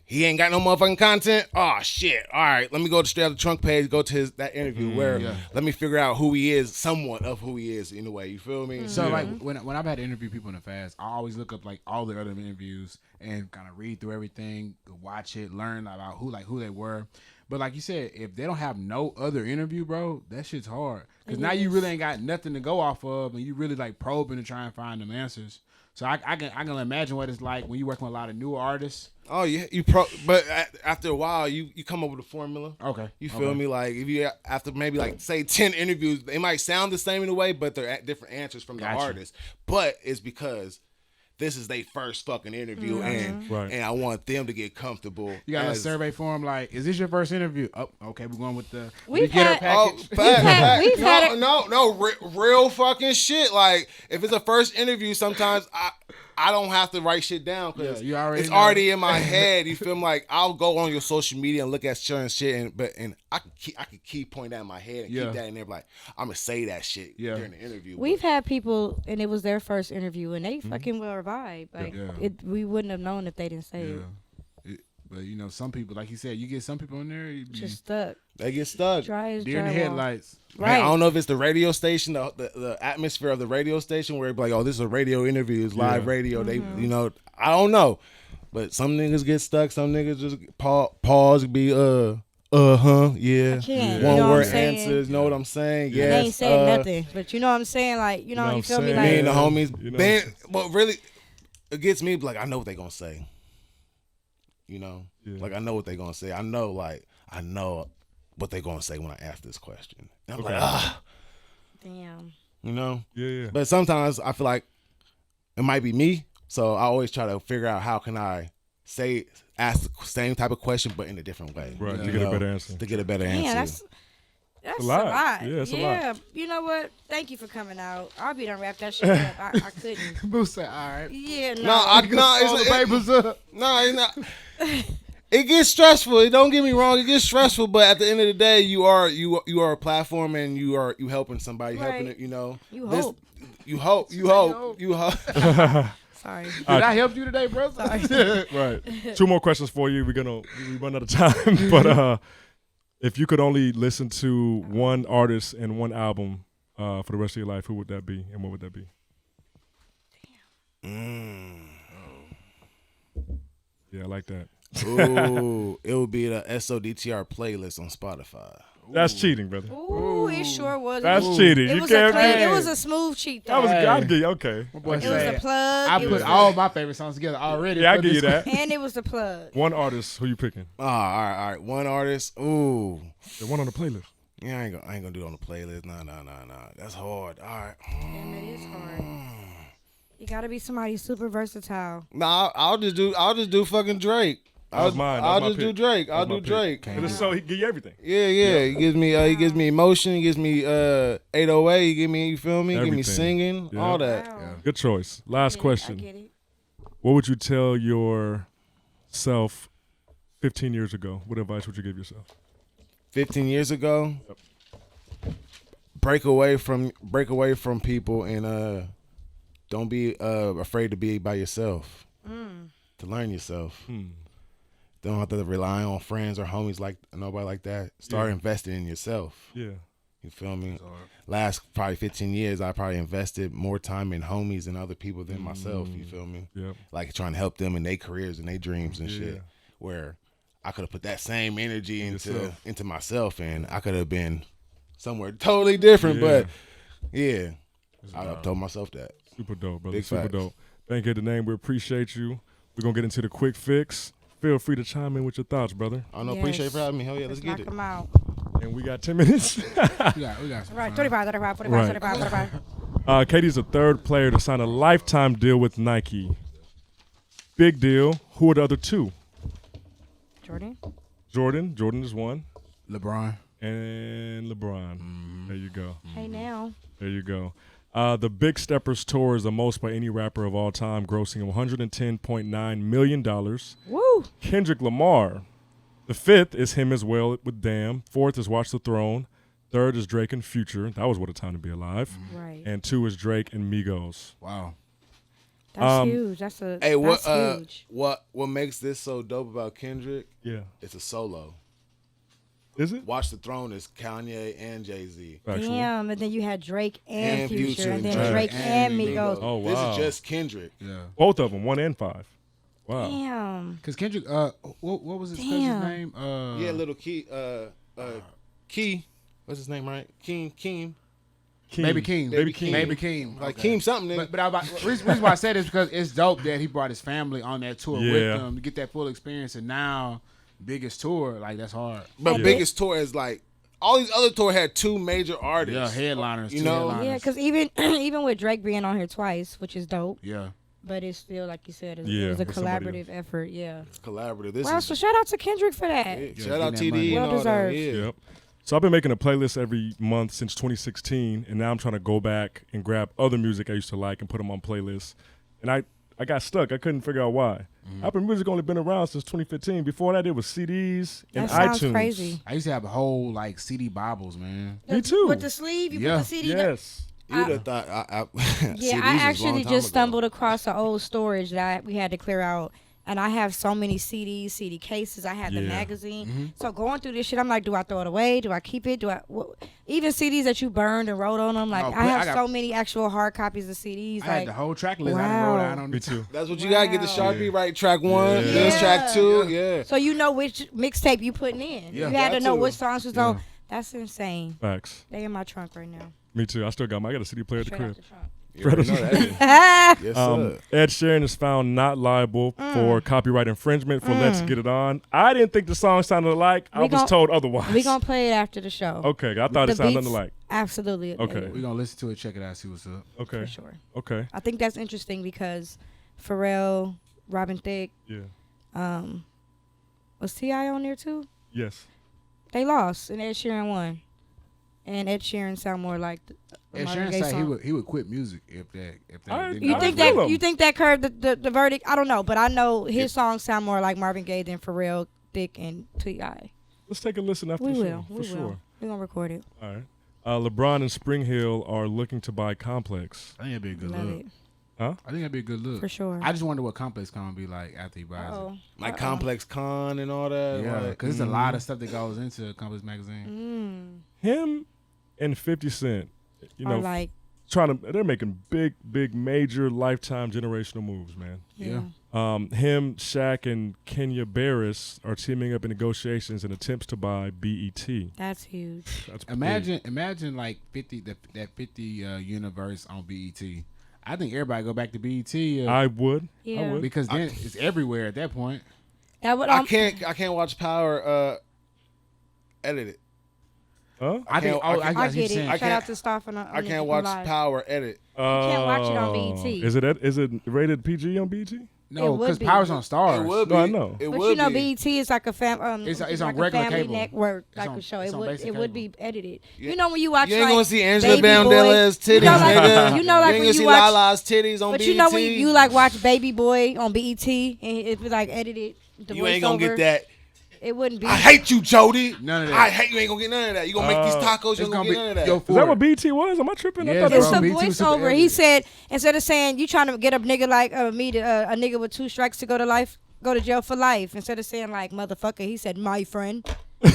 he ain't got no motherfucking content. Oh shit! All right, let me go straight to the trunk page. Go to that interview where let me figure out who he is, somewhat of who he is in a way. You feel me? So like when I've had to interview people in the past, I always look up like all the other interviews and kind of read through everything, watch it, learn about who they were. But like you said, if they don't have no other interview, bro, that shit's hard. Because now you really ain't got nothing to go off of, and you really like probing to try and find them answers. So I can imagine what it's like when you work with a lot of newer artists. Oh yeah, but after a while, you come up with a formula. Okay, you feel me? Like if you after maybe like say 10 interviews, they might sound the same in a way, but they're at different answers from the artist. But it's because this is their first fucking interview, and I want them to get comfortable. You got a survey form like, is this your first interview? Oh, okay, we're going with the we've had package. Real fucking shit. Like if it's a first interview, sometimes I don't have to write shit down because it's already in my head. You feel me? Like I'll go on your social media and look at certain shit, and I can keep pointing that in my head and keep that in there. Like I'm gonna say that shit during the interview. We've had people, and it was their first interview, and they fucking well revived. Like we wouldn't have known if they didn't say it. But you know, some people, like you said, you get some people in there just stuck. They get stuck. Dry as deer in the headlights. Right. Man, I don't know if it's the radio station, the atmosphere of the radio station, where it's like, oh, this is a radio interview, it's live radio. They, I don't know, but some niggas get stuck. Some niggas just pause, be one word answers. Know what I'm saying? Yes. They ain't saying nothing, but you know what I'm saying? Like you feel me? Like me and the homies. But really, it gets me like I know what they gonna say. Like I know what they gonna say. I know what they gonna say when I ask this question. And I'm like, damn. Yeah. But sometimes I feel like it might be me, so I always try to figure out how can I ask the same type of question but in a different way. Right, to get a better answer. That's a lot. lot. Yeah, it's a lot. You know what? Thank you for coming out. I'll be done wrap that shit up. I couldn't. Boo said, all right. Yeah, no. It's not. It gets stressful. Don't get me wrong. It gets stressful, but at the end of the day, you are a platform, and you helping somebody, helping it. You hope. Sorry. Did I help you today, bro? Sorry. Right. 2 more questions for you. We run out of time, but if you could only listen to one artist and one album for the rest of your life, who would that be, and what would that be? Yeah, I like that. Ooh, it would be the SODTR playlist on Spotify. That's cheating, brother. Ooh, it sure was. That's cheating. It was a smooth cheat, though. I'll give you, okay. It was a plug. I put all my favorite songs together already. Yeah, I'll give you that. And it was a plug. One artist, who you picking? All right. One artist. Ooh. The one on the playlist. Yeah, I ain't gonna do it on the playlist. Nah. That's hard. All right. Damn, it is hard. You gotta be somebody super versatile. Nah, I'll just do fucking Drake. I'll just do Drake. I'll do Drake. So he give you everything. Yeah. He gives me emotion. He gives me 808. He give me, you feel me? Everything. Give me singing, all that. Wow. Yeah. Good choice. Last question. I get it. What would you tell yourself 15 years ago? What advice would you give yourself? 15 years ago? Yep. Break away from people and don't be afraid to be by yourself. To learn yourself. Don't have to rely on friends or homies like nobody like that. Start investing in yourself. Yeah. You feel me? Last probably 15 years, I probably invested more time in homies and other people than myself. You feel me? Yeah. Like trying to help them in their careers and their dreams and shit. Where I could have put that same energy Yourself. into myself, and I could have been somewhere totally different. Yeah. But yeah, I told myself that. Super dope, brother. Big Super facts. dope. Bankheadthename, we appreciate you. We're gonna get into the quick fix. Feel free to chime in with your thoughts, brother. I know. Yes. Appreciate you for having me. Hell yeah, let's knock get it. them out. And we got 10 minutes. We got some Right, fun. 35, 35, 45, Right. 35, 45. Katie's the third player to sign a lifetime deal with Nike. Big deal. Who are the other two? Jordan? Jordan is one, LeBron. and LeBron. There you go. Hey, now. There you go. The Big Steppers tour is the most by any rapper of all time, grossing $110.9 million. Woo! Kendrick Lamar. The fifth is him as well with Damn. Fourth is Watch the Throne. Third is Drake and Future. That was What a Time to Be Alive. Right. And two is Drake and Migos. Wow. That's huge. That's Hey, what huge. what makes this so dope about Kendrick? Yeah. It's a solo. Is it? Watch the Throne is Kanye and Jay-Z. Factual. Damn, and then you had Drake and, And Future, Future and then and Drake Drake and and Migos. Oh, wow. This is just Kendrick. Yeah. Both of them, 1 and 5. Wow. Damn. Because Kendrick, what was his cousin's Damn. name? Yeah, little Key. Key. What's his name? Right? Keem. Keem. Baby King. Baby Keem. Baby King. Like Okay. Keem something. Nigga. But reason why I said it is because it's dope that he brought his family on that tour Yeah. with him to get that full experience. And now, biggest tour, like that's hard. But And biggest tour is like all these other tour had 2 major Yeah, artists. headliners. You two know? headliners. Yeah, because even with Drake being on here twice, which is dope, Yeah. but it's still, like you said, it Yeah, was a with somebody collaborative effort. Yeah. It's collaborative. This Wow, is so shout out to Kendrick for that. yeah, shout out getting that TD money. and Well all that. deserved. Yeah. Yep. So I've been making a playlist every month since 2016, and now I'm trying to go back and grab other music I used to like and put them on playlists. And I got stuck. I couldn't figure out why. Apple Music only been around since 2015. Before that, it was CDs and That sounds iTunes. crazy. I used to have a whole like CD Bibles, man. Me too. With the sleeve, you Yeah. put the CD. Yes. You'd have thought. Yeah, CDs I was a actually long time just ago. stumbled across an old storage that we had to clear out. And I have so many CDs, CD cases. I had the Yeah. magazine. So going through this shit, I'm like, do I throw it away? Do I keep it? Even CDs that you burned and wrote on them? Like, No, I have I got- so many actual hard copies of CDs. I had Like, the whole track list. I done wow. wrote out on Me too. That's what you gotta get the Wow. Sharpie right. Track 1, Yeah. this track 2. Yeah. so you know which mixtape you putting in. Yeah. You had to Got know to. which songs was on. That's insane. Facts. They in my trunk right now. Me too. I still got I got a CD player at the Straight out crib. the trunk. You already know that. Yes, sir. Ed Sheeran is found not liable for copyright infringement for Let's Get It On. I didn't think the song sounded alike. I We was gon- told otherwise. We gonna play it after the show. Okay, I thought The it sounded beats- alike. Absolutely. Okay. We're gonna listen to it, check it out, see what's up. Okay. For sure. Okay. I think that's interesting because Pharrell, Robin Thicke, Yeah. was T.I. on there too? Yes. They lost and Ed Sheeran won. And Ed Sheeran sound more like the And Marvin Sharon Gaye said song. he would quit music if that I- didn't You I think feel that him. you think that curved the verdict? I don't know, but I know his songs sound more like Marvin Gaye than Pharrell, Thicke, and T.I. Let's take a listen after We the will. show. We For will. sure. We're gonna record it. All right. LeBron and Spring Hill are looking to buy Complex. I think that'd be a good Love look. it. Huh? I think that'd be a good look. For sure. I just wonder what Complex Con be like after he buys Oh. Like Complex Con and all that. it. Yeah, like, because there's a lot of stuff that goes into Complex Magazine. Him and 50 Cent, you Or know, like they're making big, major, lifetime, generational moves, man. Yeah. Him, Shaq, and Kenya Barris are teaming up in negotiations and attempts to buy BET. That's huge. That's big. Imagine like 50 that 50 universe on BET. I think everybody go back to BET I would. Yeah. I would. because then it's everywhere at that point. That would I can't watch Power edit it. Huh? I think. can't- Oh, I I got you get it. saying. Shout can't- out to Staff on I can't watch Power edit. can't watch it on Oh. BET. Is it rated PG on BET? No, It would because be. Power's on Stars. It would be. No, I know. It But would you know, be. BET is like a It's it's on like regular a family cable. network It's like on- a show. it's It on would basic would cable. be edited. You know when you watch You ain't like gonna see Angela Baby Boy, Bandella's titties, you know, like, nigga. you know, like ain't when gonna you see watch, Lala's titties on but BET. you know when you like watch Baby Boy on BET and it was like edited. The You ain't gonna voiceover, get that. It wouldn't be. I hate you, Jody. None of that. I hate you. Ain't gonna get none of that. You gonna make these tacos. You It's ain't gonna gonna be get none of that. yo Is that what BET was? Am I tripping? I Yeah, thought bro. It's that a BET was super voiceover. He edited. said instead of saying you trying to get a nigga like me, a nigga with 2 strikes to go to jail for life. Instead of saying like motherfucker, he said my friend. It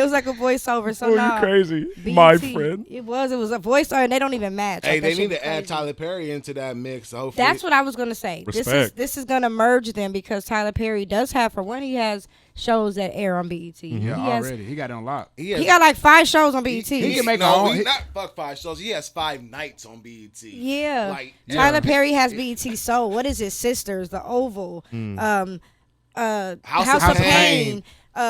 was like a voiceover. So Oh, nah, you crazy, BET, my friend. It was a voiceover, and they don't even match. Hey, Like, that they shit need was to add crazy. Tyler Perry into that mix. So hopefully, That's what I was gonna say. Respect. This is gonna merge them because Tyler Perry does have, for one, he has shows that air on BET. Mm-hmm. Yeah, He has, already. He got it on lock. he got like 5 shows on BET. He can make no, a he whole- not fuck 5 shows. He has 5 nights on BET. Yeah. Like, Tyler Perry has BET Soul. What is it? Sisters, The Oval, Mm. House of Pain.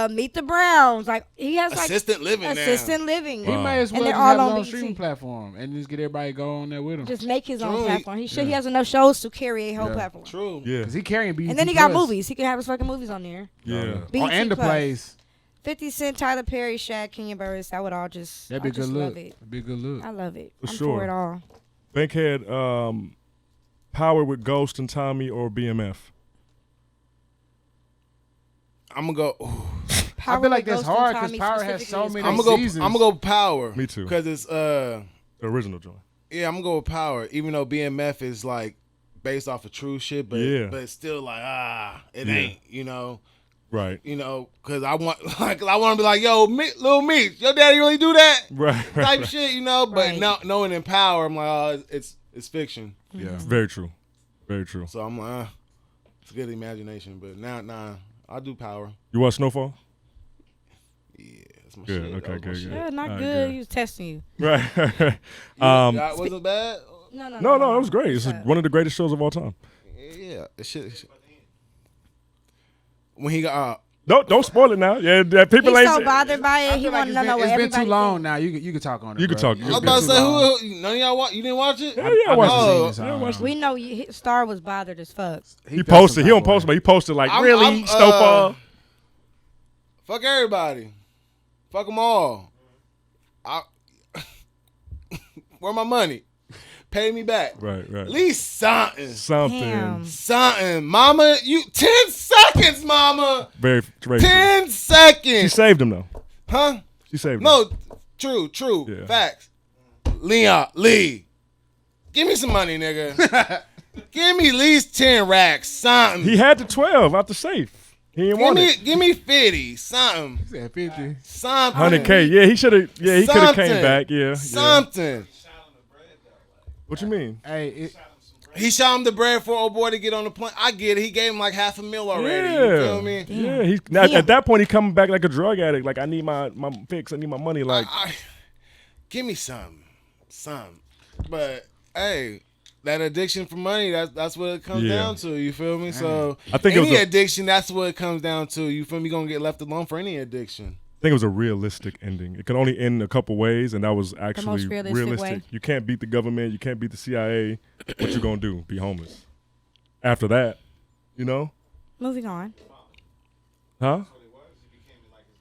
Meet the Browns. Like he has like Assistant living now. assistant living. He may as well And just they're all have his on own BET. streaming platform and just get everybody go on there with him. Just make his own True. platform. He has enough shows to carry a whole platform. True. Yeah, Because he carrying BET And then he got Plus. movies. He can have his fucking movies on there. yeah. BET Oh, and the Plus. plays. 50 Cent, Tyler Perry, Shaq, Kenya Burris. That would all just. That'd be I a good just look. love it. That'd be a good look. I love it. For I'm sure. for it all. Bankhead, Power with Ghost and Tommy or BMF? I'm gonna go. I feel like that's hard because Power has so many seasons. I'm gonna go Power. Me too. Because it's The original joint. yeah, I'm gonna go with Power. Even though BMF is like based off of true shit, but Yeah. but it's still like it Yeah. ain't. You know. Right. You know, because I want to be like, yo, Lil Meech, your daddy really do that Right. type shit, you know. But Right. now knowing in Power, I'm like, oh, it's fiction. Yeah. Very true. Very true. So I'm like, it's a good imagination. But nah, I'll do Power. You watch Snowfall? Yeah, that's my Good. shit. Okay. That was my Good. shit. Yeah, not Alright, good. good. He was testing you. Right. That wasn't bad. No, No, it was great. It's one of the greatest shows of all time. Yeah, it shit. When he got Don't spoil it now. Yeah, people He's ain't. so bothered by it. I He feel want like to know what it's been everybody too long think. now. You can talk on it. You can bro. talk. I was It's about to been say, too long. who none of y'all you didn't watch it? Yeah, I watched Oh. it. Yeah, I watched it. We know Star was bothered as fuck. He posted. He don't post, but he posted like, really, I'm, Snowfall. Fuck everybody. Fuck them all. Where my money? Pay me back. Right. At least something. Something. Damn. Something. Mama, you 10 seconds, mama. Very, very 10 true. She seconds. saved him though. Huh? She saved him. No, true. Yeah. Facts. Lee. Give me some money, nigga. Give me at least 10 racks. Something. He had the 12 out the safe. He didn't want it. Give me 50. Something. He said 50. Something. 100K. Yeah, he should have. Yeah, he could have came Something. back. Yeah. Something. What you mean? Hey, He shot him the bread for old boy to get on the plane. I get it. He gave him like $500,000 already. Yeah. You feel me? Yeah. He now, at that point he coming back like a drug addict. Like I need my fix. I need my money. Like Give me some. But hey, that addiction for money, that's what it comes Yeah. down to. You feel me? So I think it any was addiction, that's what it comes down to. You feel me? You're gonna get left alone for any addiction. I think it was a realistic ending. It could only end a couple ways, and that was actually most realistic way. You can't beat the government. You can't beat the CIA. What you gonna do? Be homeless. After that, you know? Moving on. Huh?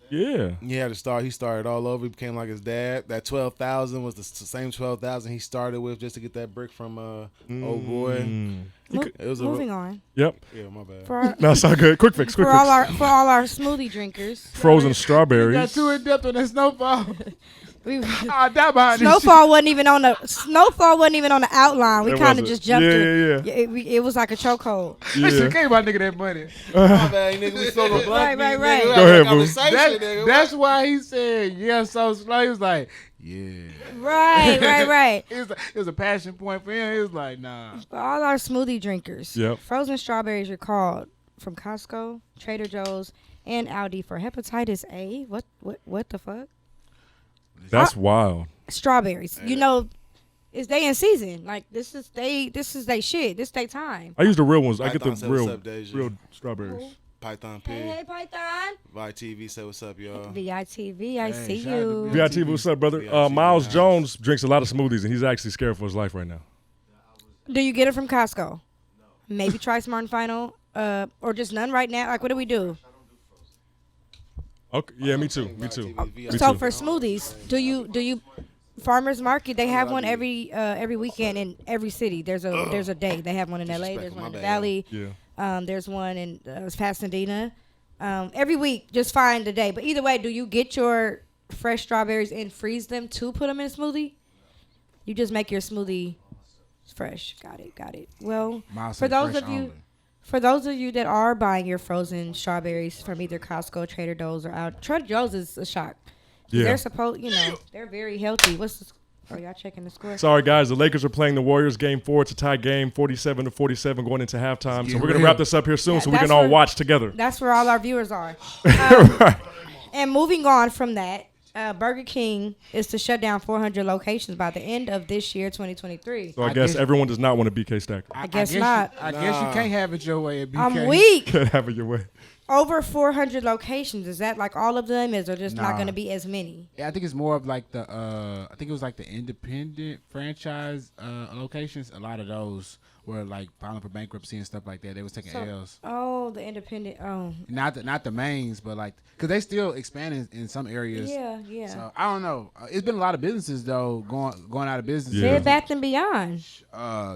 Yeah. He had to start. He started all over. He became like his dad. That 12,000 was the same 12,000 he started with just to get that brick from old boy. It was Moving on. Yep. Yeah, my bad. For our, No, it's all good. Quick fix. Quick for all fix. our smoothie drinkers. Frozen got strawberries. too in depth on that Snowfall. We, I die behind this Snowfall wasn't even on the outline. We It kind of wasn't. just jumped Yeah, it. It was like a chokehold. shit. That Yeah. shit gave my nigga that money. My bad, nigga. We spoke of black Right, meat, right. nigga. We Go had a ahead, boo. conversation, nigga. That's why he said, yeah, so slow. He was like, yeah. Right. It was a passion point for him. He was like, nah. For all our smoothie drinkers. Yep. Frozen strawberries are called from Costco, Trader Joe's, and Aldi for hepatitis A. What the fuck? That's wild. Strawberries. You know, it's they in season. Like this is they shit. This they time. I use the real ones. I get the Python said, "What's real up, Deja?" real strawberries. Python Pig. Hey Python. ViTV say what's up, y'all. VITV, I see shout out to you. VITV, what's up, brother? VITV, Miles nice. Jones drinks a lot of smoothies, and he's actually scared for his life right now. Do you get it from Costco? Maybe try Smart and Final, or just none right now. Like, what do we do? Okay, yeah, me too. Me too. Me So too. for smoothies, do you Farmers Market? They have one every weekend in every city. There's a day. They have one in LA. There's one in the Valley. Yeah. There's one in Pasadena. Every week, just find the day. But either way, do you get your fresh strawberries and freeze them to put them in a smoothie? You just make your smoothie fresh. Got it. Well, Miles for said those fresh of you, only. For those of you that are buying your frozen strawberries from either Costco, Trader Joe's, or out, Trader Joe's is a shock. Yeah. They're supposed, they're very healthy. Oh, y'all checking the score? Sorry, guys. The Lakers are playing the Warriors. Game 4. It's a tie game, 47-47, going into halftime. So we're going to wrap this up here soon so we can all watch together. That's where all our viewers are. Right. And moving on from that, Burger King is to shut down 400 locations by the end of this year, 2023. So I guess everyone does not want a BK Stacker. I guess not. I guess you can't have it your way at BK. I'm weak. Can't have it your way. Over 400 locations. Is that like all of them? Is there just not going to be as many? Yeah, I think it's more of like the I think it was like the independent franchise locations. A lot of those were like filing for bankruptcy and stuff like that. They was taking L's. Oh, the independent. Oh, not the mains, but like because they still expanding in some areas. Yeah. So I don't know. It's been a lot of businesses though going out of business. Yeah. Bed Bath and Beyond.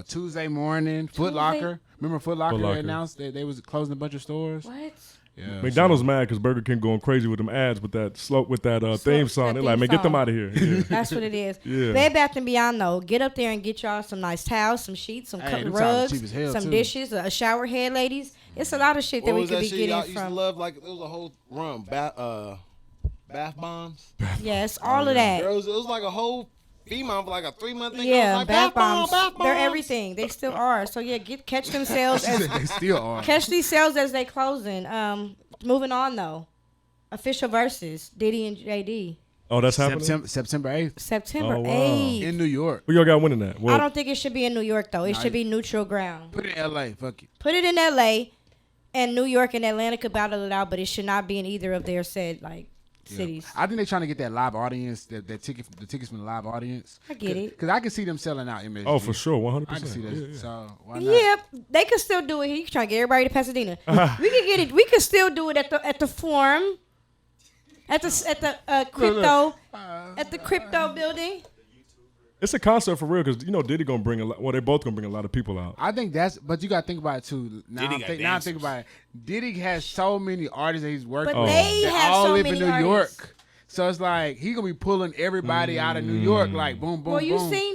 Tuesday morning, Foot Locker. Remember Foot Locker? They announced that they was closing a bunch of stores. What? Yeah, McDonald's mad because Burger King going crazy with them ads with that theme song. They're like, man, get them out of here. Yeah. That's what it is. Yeah. Bed Bath and Beyond though, get up there and get y'all some nice towels, some sheets, some rugs, some dishes, a shower head, ladies. It's a lot of shit that we could be getting y'all from. used to love, like it was a whole run, bath bombs. Yes, all of that. Girls, it was like a whole female for like a 3-month thing. Yeah, like, bath bombs. Bath bombs. They're everything. They still are. So yeah, catch them sales as they still are. catch these sales as they closing. Moving on though, official versus Diddy and JD. Oh, that's happening? September 8th. September Oh, wow. 8th. In New York. Who y'all got winning that? Well, I don't think it should be in New York though. It should be neutral ground. Put it in LA. Fuck it. Put it in LA, and New York and Atlanta could battle it out, but it should not be in either of their said cities. I think they're trying to get that live audience, the tickets from the live audience. I get it. Because I can see them selling out MSG. oh, for sure, 100%. I can see that. Yeah. So why not? Yeah, they could still do it here. You can try to get everybody to Pasadena. We could get it. We could still do it at the Forum, at the crypto, at the crypto building. It's a concert for real because, Diddy going to bring a lot. Well, they both going to bring a lot of people out. I think but you got to think about it too. Now I think about it. Diddy has so many artists that he's working But with. they have all so live many in New artists. York. So it's like he gonna be pulling everybody out of New York, like boom, boom, Well, boom.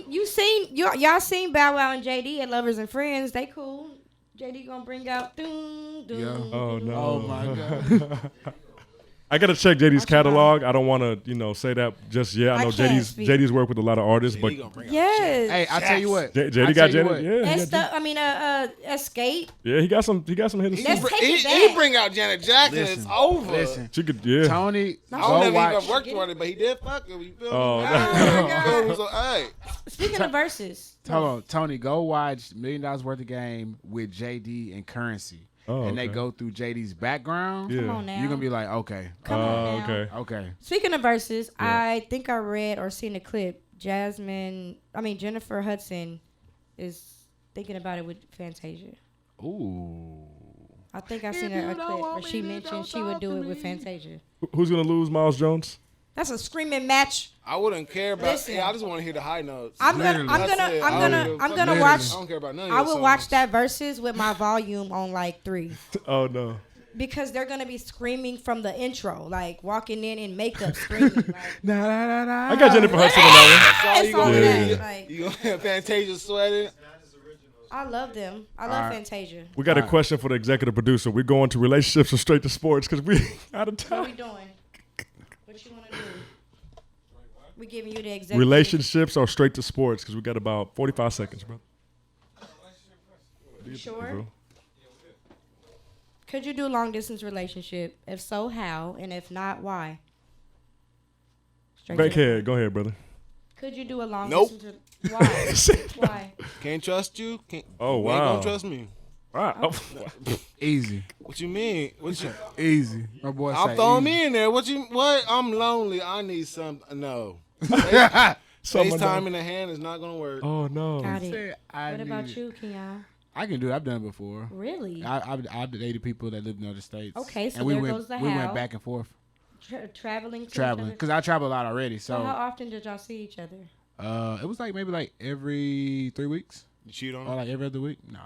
y'all seen Bow Wow and JD at Lovers and Friends. They cool. JD gonna bring out doom, doom. Yeah. Oh, no. Oh my God. I got to check JD's catalog. I don't want to, say that just yet. I know can't speak. JD's worked with a lot of artists, but Yes. Hey, I'll tell you what. JD got Janet. Escape. Yeah, he got some hidden Let's secrets. take it He back. bring out Janet Jackson. Listen, It's over. Listen, She could, yeah. Tony, I go don't never watch. even worked with her, but he did fuck her. You feel Oh, me? no. So, hey. Speaking of verses. Hold on, Tony, go watch $1 Million Worth of Game with JD and Currency. Oh, and they okay. go through JD's background. Yeah. Come on now. You're going to be like, okay. Come on now. Okay. Okay. Speaking of verses, I think I read or seen a clip. Jennifer Hudson is thinking about it with Fantasia. Ooh. I think I seen a clip where she mentioned she would do it with Fantasia. Who's going to lose, Miles Jones? That's a screaming match. I wouldn't care about. Listen. Yeah, I just want to hear the high notes. I'm gonna watch. I don't care about none of I your will watch songs. that verses with my volume on like 3. Oh, no. Because they're gonna be screaming from the intro, like walking in makeup, screaming. Like, I got Jennifer Hudson on that That's all it's you gonna all hear. that. Like, You gonna hear Fantasia sweating? I love them. I love Fantasia. one. We got a question for the executive producer. We're going to relationships or straight to sports because we out of What time. we doing? What you wanna do? We giving you the executive. Relationships or straight to sports because we got about 45 seconds, bro. Sure. Could you do a long distance relationship? If so, how? And if not, why? Straight to the Bankhead, go ahead, brother. Could you do a long Nope. distance? Why? Why? Can't trust you. Oh, You ain't wow. gonna trust me. Wow. Easy. What you mean? What you? Easy. My boy I'm say throwing easy. me in there. What? I'm lonely. I need some. No. Someone FaceTime know. in the hand is not gonna work. Oh, no. Got it. Said I What about need it. you, Keon? I can do it. I've done it before. Really? I've dated people that lived in other states. Okay, so and we there went, goes the we how. went back and forth Traveling. To traveling each other? because I travel a lot already. So So how often did y'all see each other? it was like maybe every 3 weeks You cheat on or her? like every other week. Nah,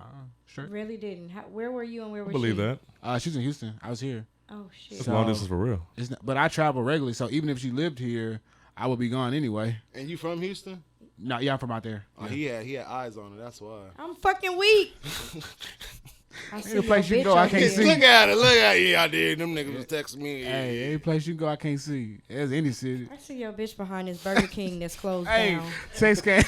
sure. Really didn't. Where were you and where I was believe she? that. She's in Houston. I was here. Oh shit. That's long distance for real. It's not, but I travel regularly, so even if she lived here, I would be gone anyway. And you from Houston? No, yeah, I'm from out there. Oh, he had eyes on her. That's why. I'm fucking weak. I see Any place your you bitch go, I over can't here. see. Look at it. Look at it. Yeah, I did. Them niggas was texting me. Hey, any place you go, I can't see. There's any city. I see your bitch behind this Burger King that's closed Hey, down. text came.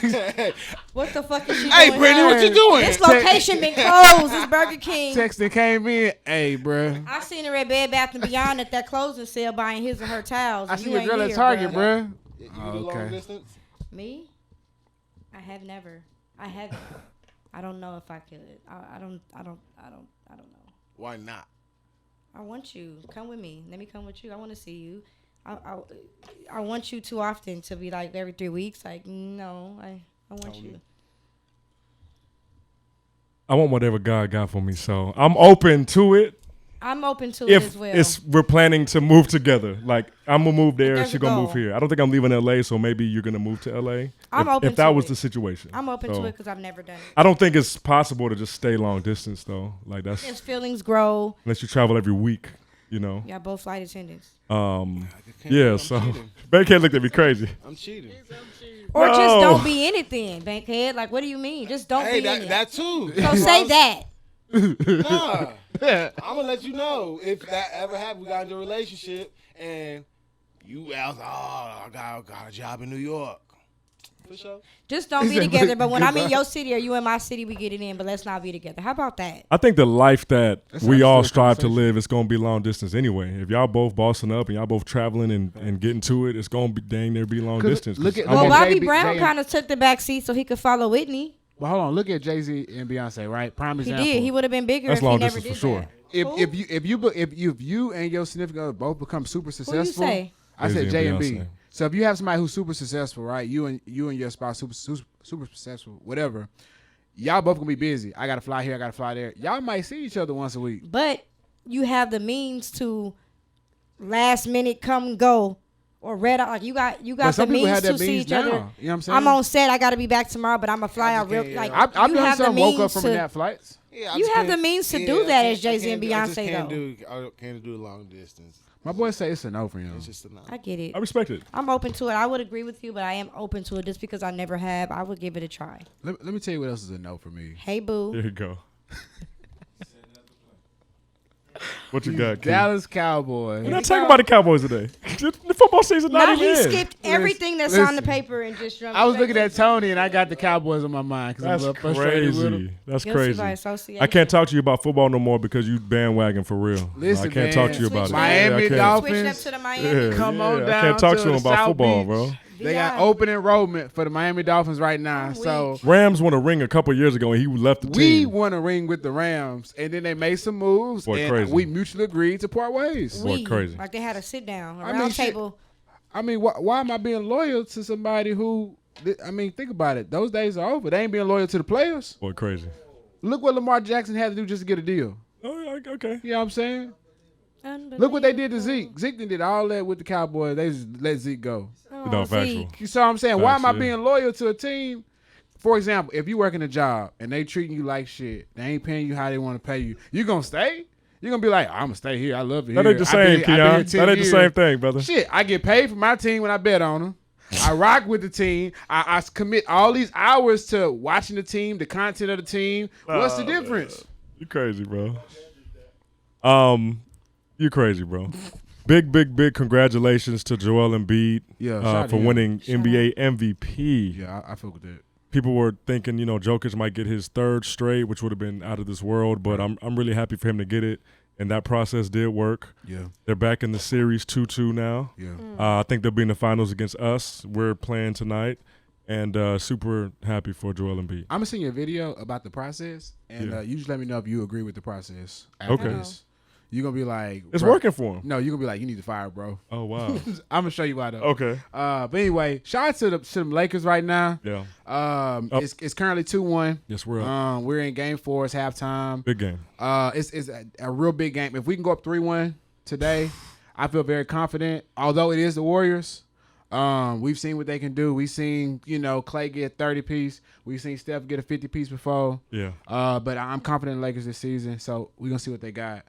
What the fuck is she Hey, doing? Brittany, what you doing? This location been closed. This Burger King. Text that came in. Hey, bruh. I seen her at Bed Bath & Beyond at that closing sale buying his and her towels. I and see you your ain't girl at here, Target, bruh. bruh. You do Oh, long okay. distance? Me? I have never. I haven't. I don't know if I could. I don't know. Why not? I want you. Come with me. Let me come with you. I want to see you. I want you too often to be like every 3 weeks. Like, no, I want you. I want whatever God got for me, so I'm open to it. I'm open to it as well. If we're planning to move together, like I'm gonna move there, There's she's a gonna move goal. here. I don't think I'm leaving LA, so maybe you're gonna move to LA. I'm open if that to was it. the situation. I'm open So, to it because I've never done it. I don't think it's possible to just stay long distance though. Like that's His feelings grow. unless you travel every week, you know. Yeah, both flight attendants. Yeah. So Bankhead looked at me crazy. I'm cheating. Or No. just don't be anything, Bankhead. Like, what do you mean? Just don't Hey, be in it. that too. So say that. Nah. I'm gonna let you know if that ever happened. We got into a relationship and you asked, I got a job in New York. For sure. Just don't be together. But when I'm in your city or you in my city, we get it in. But let's not be together. How about that? I think the life that That's we how all it's strive to conversation. live is gonna be long distance anyway. If y'all both bossing up and y'all both traveling and getting to it, it's gonna be dang near be long 'Cause distance. look at- I'm Well, Okay, gonna- Bobby JB Brown JM. kind of took the back seat so he could follow Whitney. But hold on, look at Jay-Z and Beyonce, right? Prime He example. did. He would have been bigger That's if he long never distance did for sure. that. If you and your significant other both become super successful, say? I said Jay-Z J and and B. Beyonce. So if you have somebody who's super successful, right? You and your spouse super successful, whatever. Y'all both gonna be busy. I gotta fly here. I gotta fly there. Y'all might see each other once a week. But you have the means to last minute come and go or red out. Like you got But the some people means have that to see means each now. other. You know what I'm saying? I'm on set. I got to be back tomorrow, but I'm gonna fly out real. Like I've you done have the some woke up means from to. nap flights. Yeah, I You just have the can't- means to yeah, do I that can't- as Jay-Z I and can't- I just Beyonce, can't though. I can't do long distance. My boy say it's a no for him. It's just a no. I get it. I respect it. I'm open to it. I would agree with you, but I am open to it just because I never have. I would give it a try. Let me tell you what else is a no for me. Hey, boo. There you go. What you got, Keith? Dallas Cowboys. We're not talking about the Cowboys today. The football season Now not he even in. skipped everything that's on the paper and just jumped. I was straight looking to at Tony and I got the Cowboys on my mind because I'm a That's little frustrated with crazy. him. That's guilty crazy. by I association. can't talk to you about football no more because you bandwagon for real. Listen, I can't man. talk to you about Switch it. Miami I can't. Dolphins. Switched up to the Miami. Yeah, Come yeah. on I down can't talk to to him the about South football, Beach. bro. They got Yeah. open enrollment for the Miami Dolphins right now. I'm So weak. Rams won a ring a couple years ago and he left the we team. won a ring with the Rams, and then they made some moves, Boy, and crazy. we mutually agreed to part ways. Boy, We, crazy. like they had a sit down, a I mean, round shit. table. I mean, why am I being loyal to somebody who? I mean, think about it. Those days are over. They ain't being loyal to the players. Boy, crazy. Look what Lamar Jackson had to do just to get a deal. Oh, yeah, okay. You know what I'm saying? Look what they did to Zeke. Unbelievable. Zeke did all that with the Cowboys. They just let Zeke go. Oh, No, factual. Zeke. You see what I'm saying? Why am I Facts, yeah. being loyal to a team? For example, if you working a job and they treating you like shit, they ain't paying you how they want to pay you, you gonna stay? You gonna be like, I'm gonna stay here. I love it That here. ain't the I been- same, I been here Keon. 10 That ain't the years." same thing, brother. Shit, I get paid for my team when I bet on them. I rock with the team. I commit all these hours to watching the team, the content of the team. What's the difference? You crazy, bro. You crazy, bro. Big congratulations to Joel Embiid Yeah, shout out for to him. winning NBA MVP. Yeah, I feel with that. People were thinking, Jokic might get his third straight, which would have been out of this world, but I'm really happy for him to get it, and that process did work. Yeah, They're back in the series 2-2 now. yeah. I think they'll be in the finals against us. We're playing tonight, and super happy for Joel Embiid. I'm gonna send you a video about the process, and Yeah. you just let me know if you agree with the process. After Okay. this. You're gonna be like, It's bro. working for him. No, you're gonna be like, you need to fire, bro. Oh, wow. I'm gonna show you why though. Okay. But anyway, shout out to them Lakers right now. Yeah. It's currently 2-1. Yes, we're up. We're in game 4. It's halftime. Big game. It's a real big game. If we can go up 3-1 today, I feel very confident. Although it is the Warriors, we've seen what they can do. We've seen Clay get a 30-piece. We've seen Steph get a 50-piece before. Yeah. But I'm confident in the Lakers this season. So we're gonna see what they got.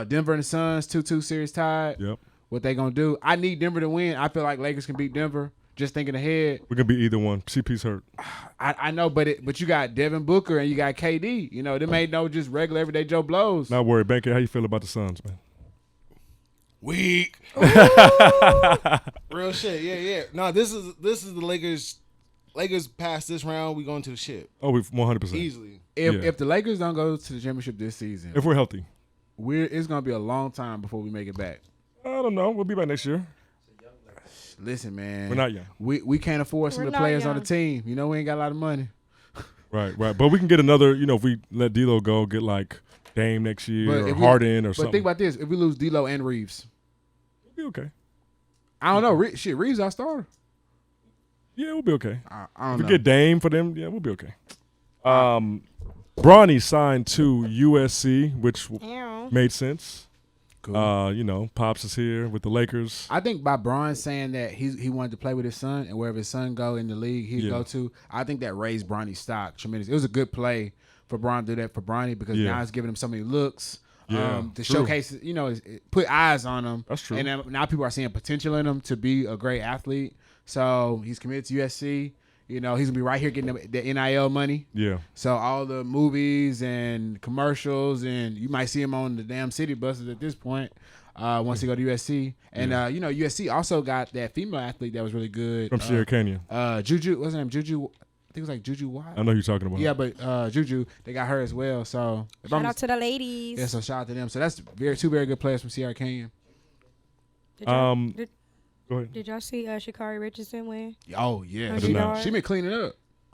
Denver and the Suns 2-2 series tied. Yep. What they gonna do? I need Denver to win. I feel like Lakers can beat Denver. just thinking ahead. We're gonna be either one. CP's hurt. I know, but you got Devin Booker and you got KD. You know, them ain't no just regular everyday Joe Blows. Not worried, Bankhead. How you feel about the Suns, man? Weak. Real shit. Yeah. No, this is the Lakers. Lakers pass this round, we going to the ship. Oh, we 100%. Easily. If the Lakers don't go to the championship this season, If we're healthy. it's gonna be a long time before we make it back. I don't know. We'll be back next year. Listen, man, We're not young. We can't afford some We're of the not players on young. the team. You know, we ain't got a lot of money. Right. But we can get another, if we let D'Lo go, get like Dame next year or if we- Harden or But something. think about this: if we lose D'Lo and Reeves, we'll be okay. I don't know. Reeves our starter. Yeah, we'll be okay. I If don't we know. get Dame for them, yeah, we'll be okay. Bronny signed to USC, which Ew. made sense. Cool. Pops is here with the Lakers. I think by Bron saying that he wanted to play with his son, and wherever his son go in the league, he'd Yeah. go to. I think that raised Bronny's stock tremendous. It was a good play for Bron to do that for Bronny because Yeah. now it's giving him so many looks Yeah, to true. showcase, put eyes on him. That's true. And now people are seeing potential in him to be a great athlete. So he's committed to USC. He's gonna be right here getting the NIL money. Yeah. So all the movies and commercials, and you might see him on the damn city buses at this point. Once he go to USC, and USC also got that female athlete that was really good From Sierra Canyon. Juju, what's her name? Juju, I think it was like Juju Watt. I know who you're talking about. Yeah, but Juju, they got her as well. So Shout out to the ladies. yeah, so shout out to them. So that's two very good players from Sierra Canyon. Did y'all, Go ahead. did y'all see Sha'Carri Richardson win? Oh yeah, 100 yards? she been cleaning up.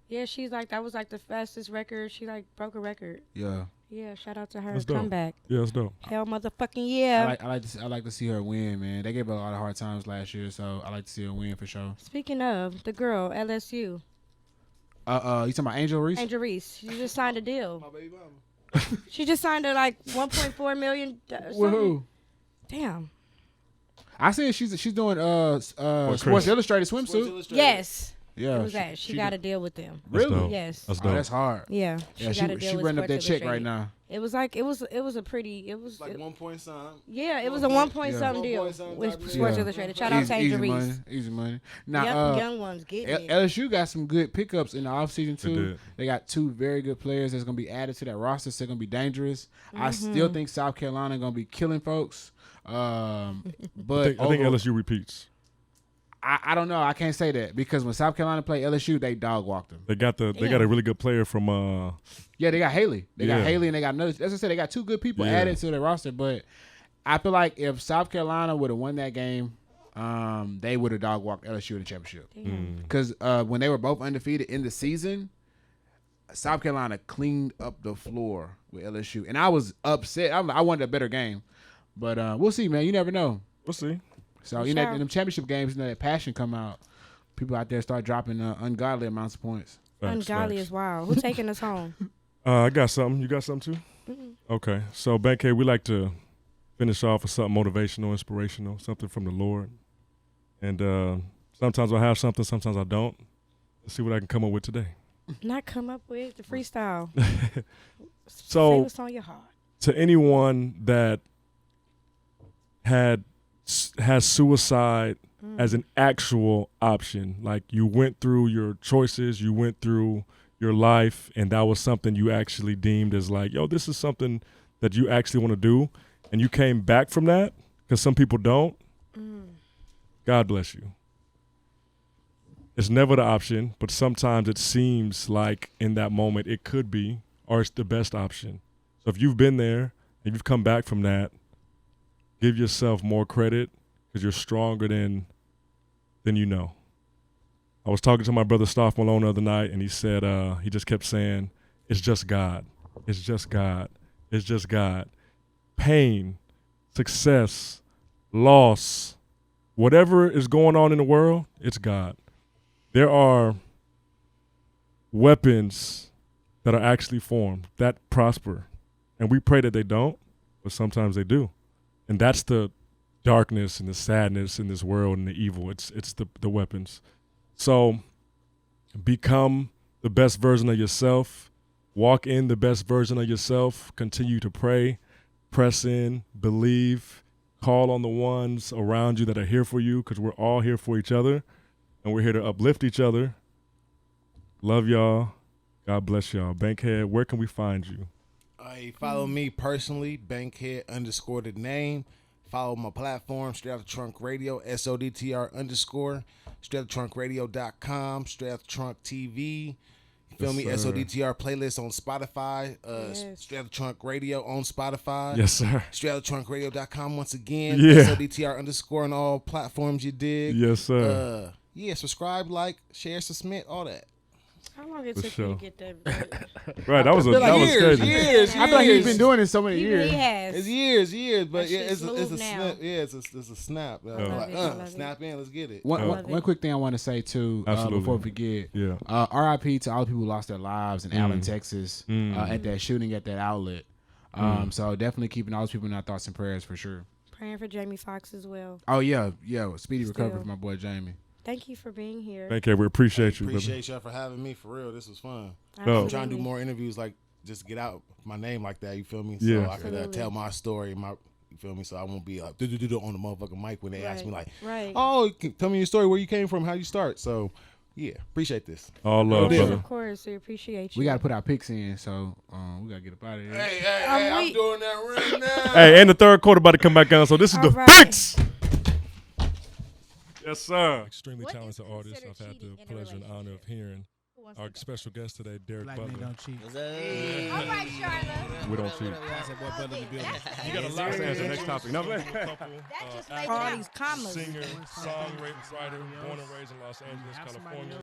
Yeah, she's like that was like the fastest record. She like broke a record. Yeah, Yeah, shout out to her. That's dope. Comeback. Yeah, that's dope. Hell motherfucking yeah. I like to see her win, man. They gave her a lot of hard times last year, so I like to see her win for sure. Speaking of the girl, LSU, You talking about Angel Reese? Angel Reese, she just signed a deal. My baby mama. She just signed a like 1.4 million. With who? Damn. I see she's doing Sports Chris? Illustrated swimsuit. Yes. Yeah, It was that. She got a deal with them. That's Really? dope. Yes. That's Oh, dope. that's hard. Yeah. Yeah, got a deal she with running up that Sports check right Illustrated. now. It was like it was a pretty it was Like 1 point something. yeah it was a 1 point Yeah. something 1 deal point something with type of Sports deal. Illustrated. Shout out to Angel Reese. money. Easy money. Now, Young ones getting it. LSU got some good pickups in the offseason They too. did. They got two very good players that's gonna be added to that roster. So they're gonna be dangerous. I still think South Carolina gonna be killing folks. But I think LSU repeats. I don't know. I can't say that because when South Carolina played LSU, they dog walked them. They got a really good player from Yeah, they got Haley. They got Yeah. Haley and they got another. As I said, they got two good people Yeah. added to the roster. But I feel like if South Carolina would have won that game, they would have dog walked LSU in the championship. Because when they were both undefeated in the season, South Carolina cleaned up the floor with LSU, and I was upset. I wanted a better game, but we'll see, man. You never know. we'll see. So in them championship games, that passion come out. People out there start dropping ungodly amounts of points. Ungodly Facts. as wild. Who taking us home? I got something. You got something too? Okay. So Bankhead, we like to finish off with something motivational, inspirational, something from the Lord. And sometimes I have something, sometimes I don't. Let's see what I can come up with today. Not come up with the freestyle. So- say what's on your heart. To anyone that has suicide as an actual option, like you went through your choices, you went through your life, and that was something you actually deemed as like, yo, this is something that you actually want to do, and you came back from that, because some people don't, God bless you. It's never the option, but sometimes it seems like in that moment it could be, or it's the best option. So if you've been there and you've come back from that, give yourself more credit because you're stronger than you know. I was talking to my brother Stoff Malone the other night, and he said, he just kept saying, it's just God. It's just God. It's just God. Pain, success, loss, whatever is going on in the world, it's God. There are weapons that are actually formed that prosper. And we pray that they don't, but sometimes they do. And that's the darkness and the sadness in this world and the evil. It's the weapons. So become the best version of yourself. Walk in the best version of yourself. Continue to pray. Press in. Believe. Call on the ones around you that are here for you, because we're all here for each other. and we're here to uplift each other. Love y'all. God bless y'all. Bankhead, where can we find you? Follow me personally, Bankhead_the name. Follow my platform, Straight Out the Trunk Radio, SODTR_, StraightOutTheTrunkRadio.com, Straight Out the Trunk TV. You feel me? Yes, sir. SODTR playlist on Spotify. Straight Out the Trunk Radio on Spotify. Yes, sir. StraightOutTheTrunkRadio.com once again. Yeah. SODTR_ on all platforms you dig. Yes, sir. Subscribe, like, share, submit, all that. How long it For took sure. you to get that? Right, that was years, crazy. years. I feel like he's been doing this so many years. He has. It's years, but That yeah, shit's it's a smooth now. snap. Yeah, it's a snap. love it, I love it. Snap in, let's get it. One quick thing I want to say too, before we forget. Yeah. RIP to all the people who lost their lives in Allen, Texas, at that shooting at that outlet. So definitely keeping all those people in our thoughts and prayers for sure. Praying for Jamie Foxx as well. Oh yeah, speedy recovery Still. for my boy Jamie. Thank you for being here. Bankhead, we appreciate you. Appreciate y'all for having me. For real, this was fun. No. I'm trying to do more interviews, like just get out my name like that. You feel me? Yeah. So I could tell my story. You feel me? So I won't be like on the motherfucking mic when they ask me like, "Oh, tell me your story. Where you came from? How you start?" So yeah, appreciate this. All love, brother. Of course, we appreciate you. We got to put our picks in, so we got to get up out of here. Hey, I'm doing that right now. Hey, and the third quarter about to come back on, so this is the fix. Yes, sir. Extremely talented artist. I've had the pleasure and honor of hearing our special guest today, Derek Black Butler. men don't cheat. All right, Charlotte. We don't cheat. You got a lot to answer next topic. No, man. all these commas. Singer, songwriter, born and raised in Los Angeles, California.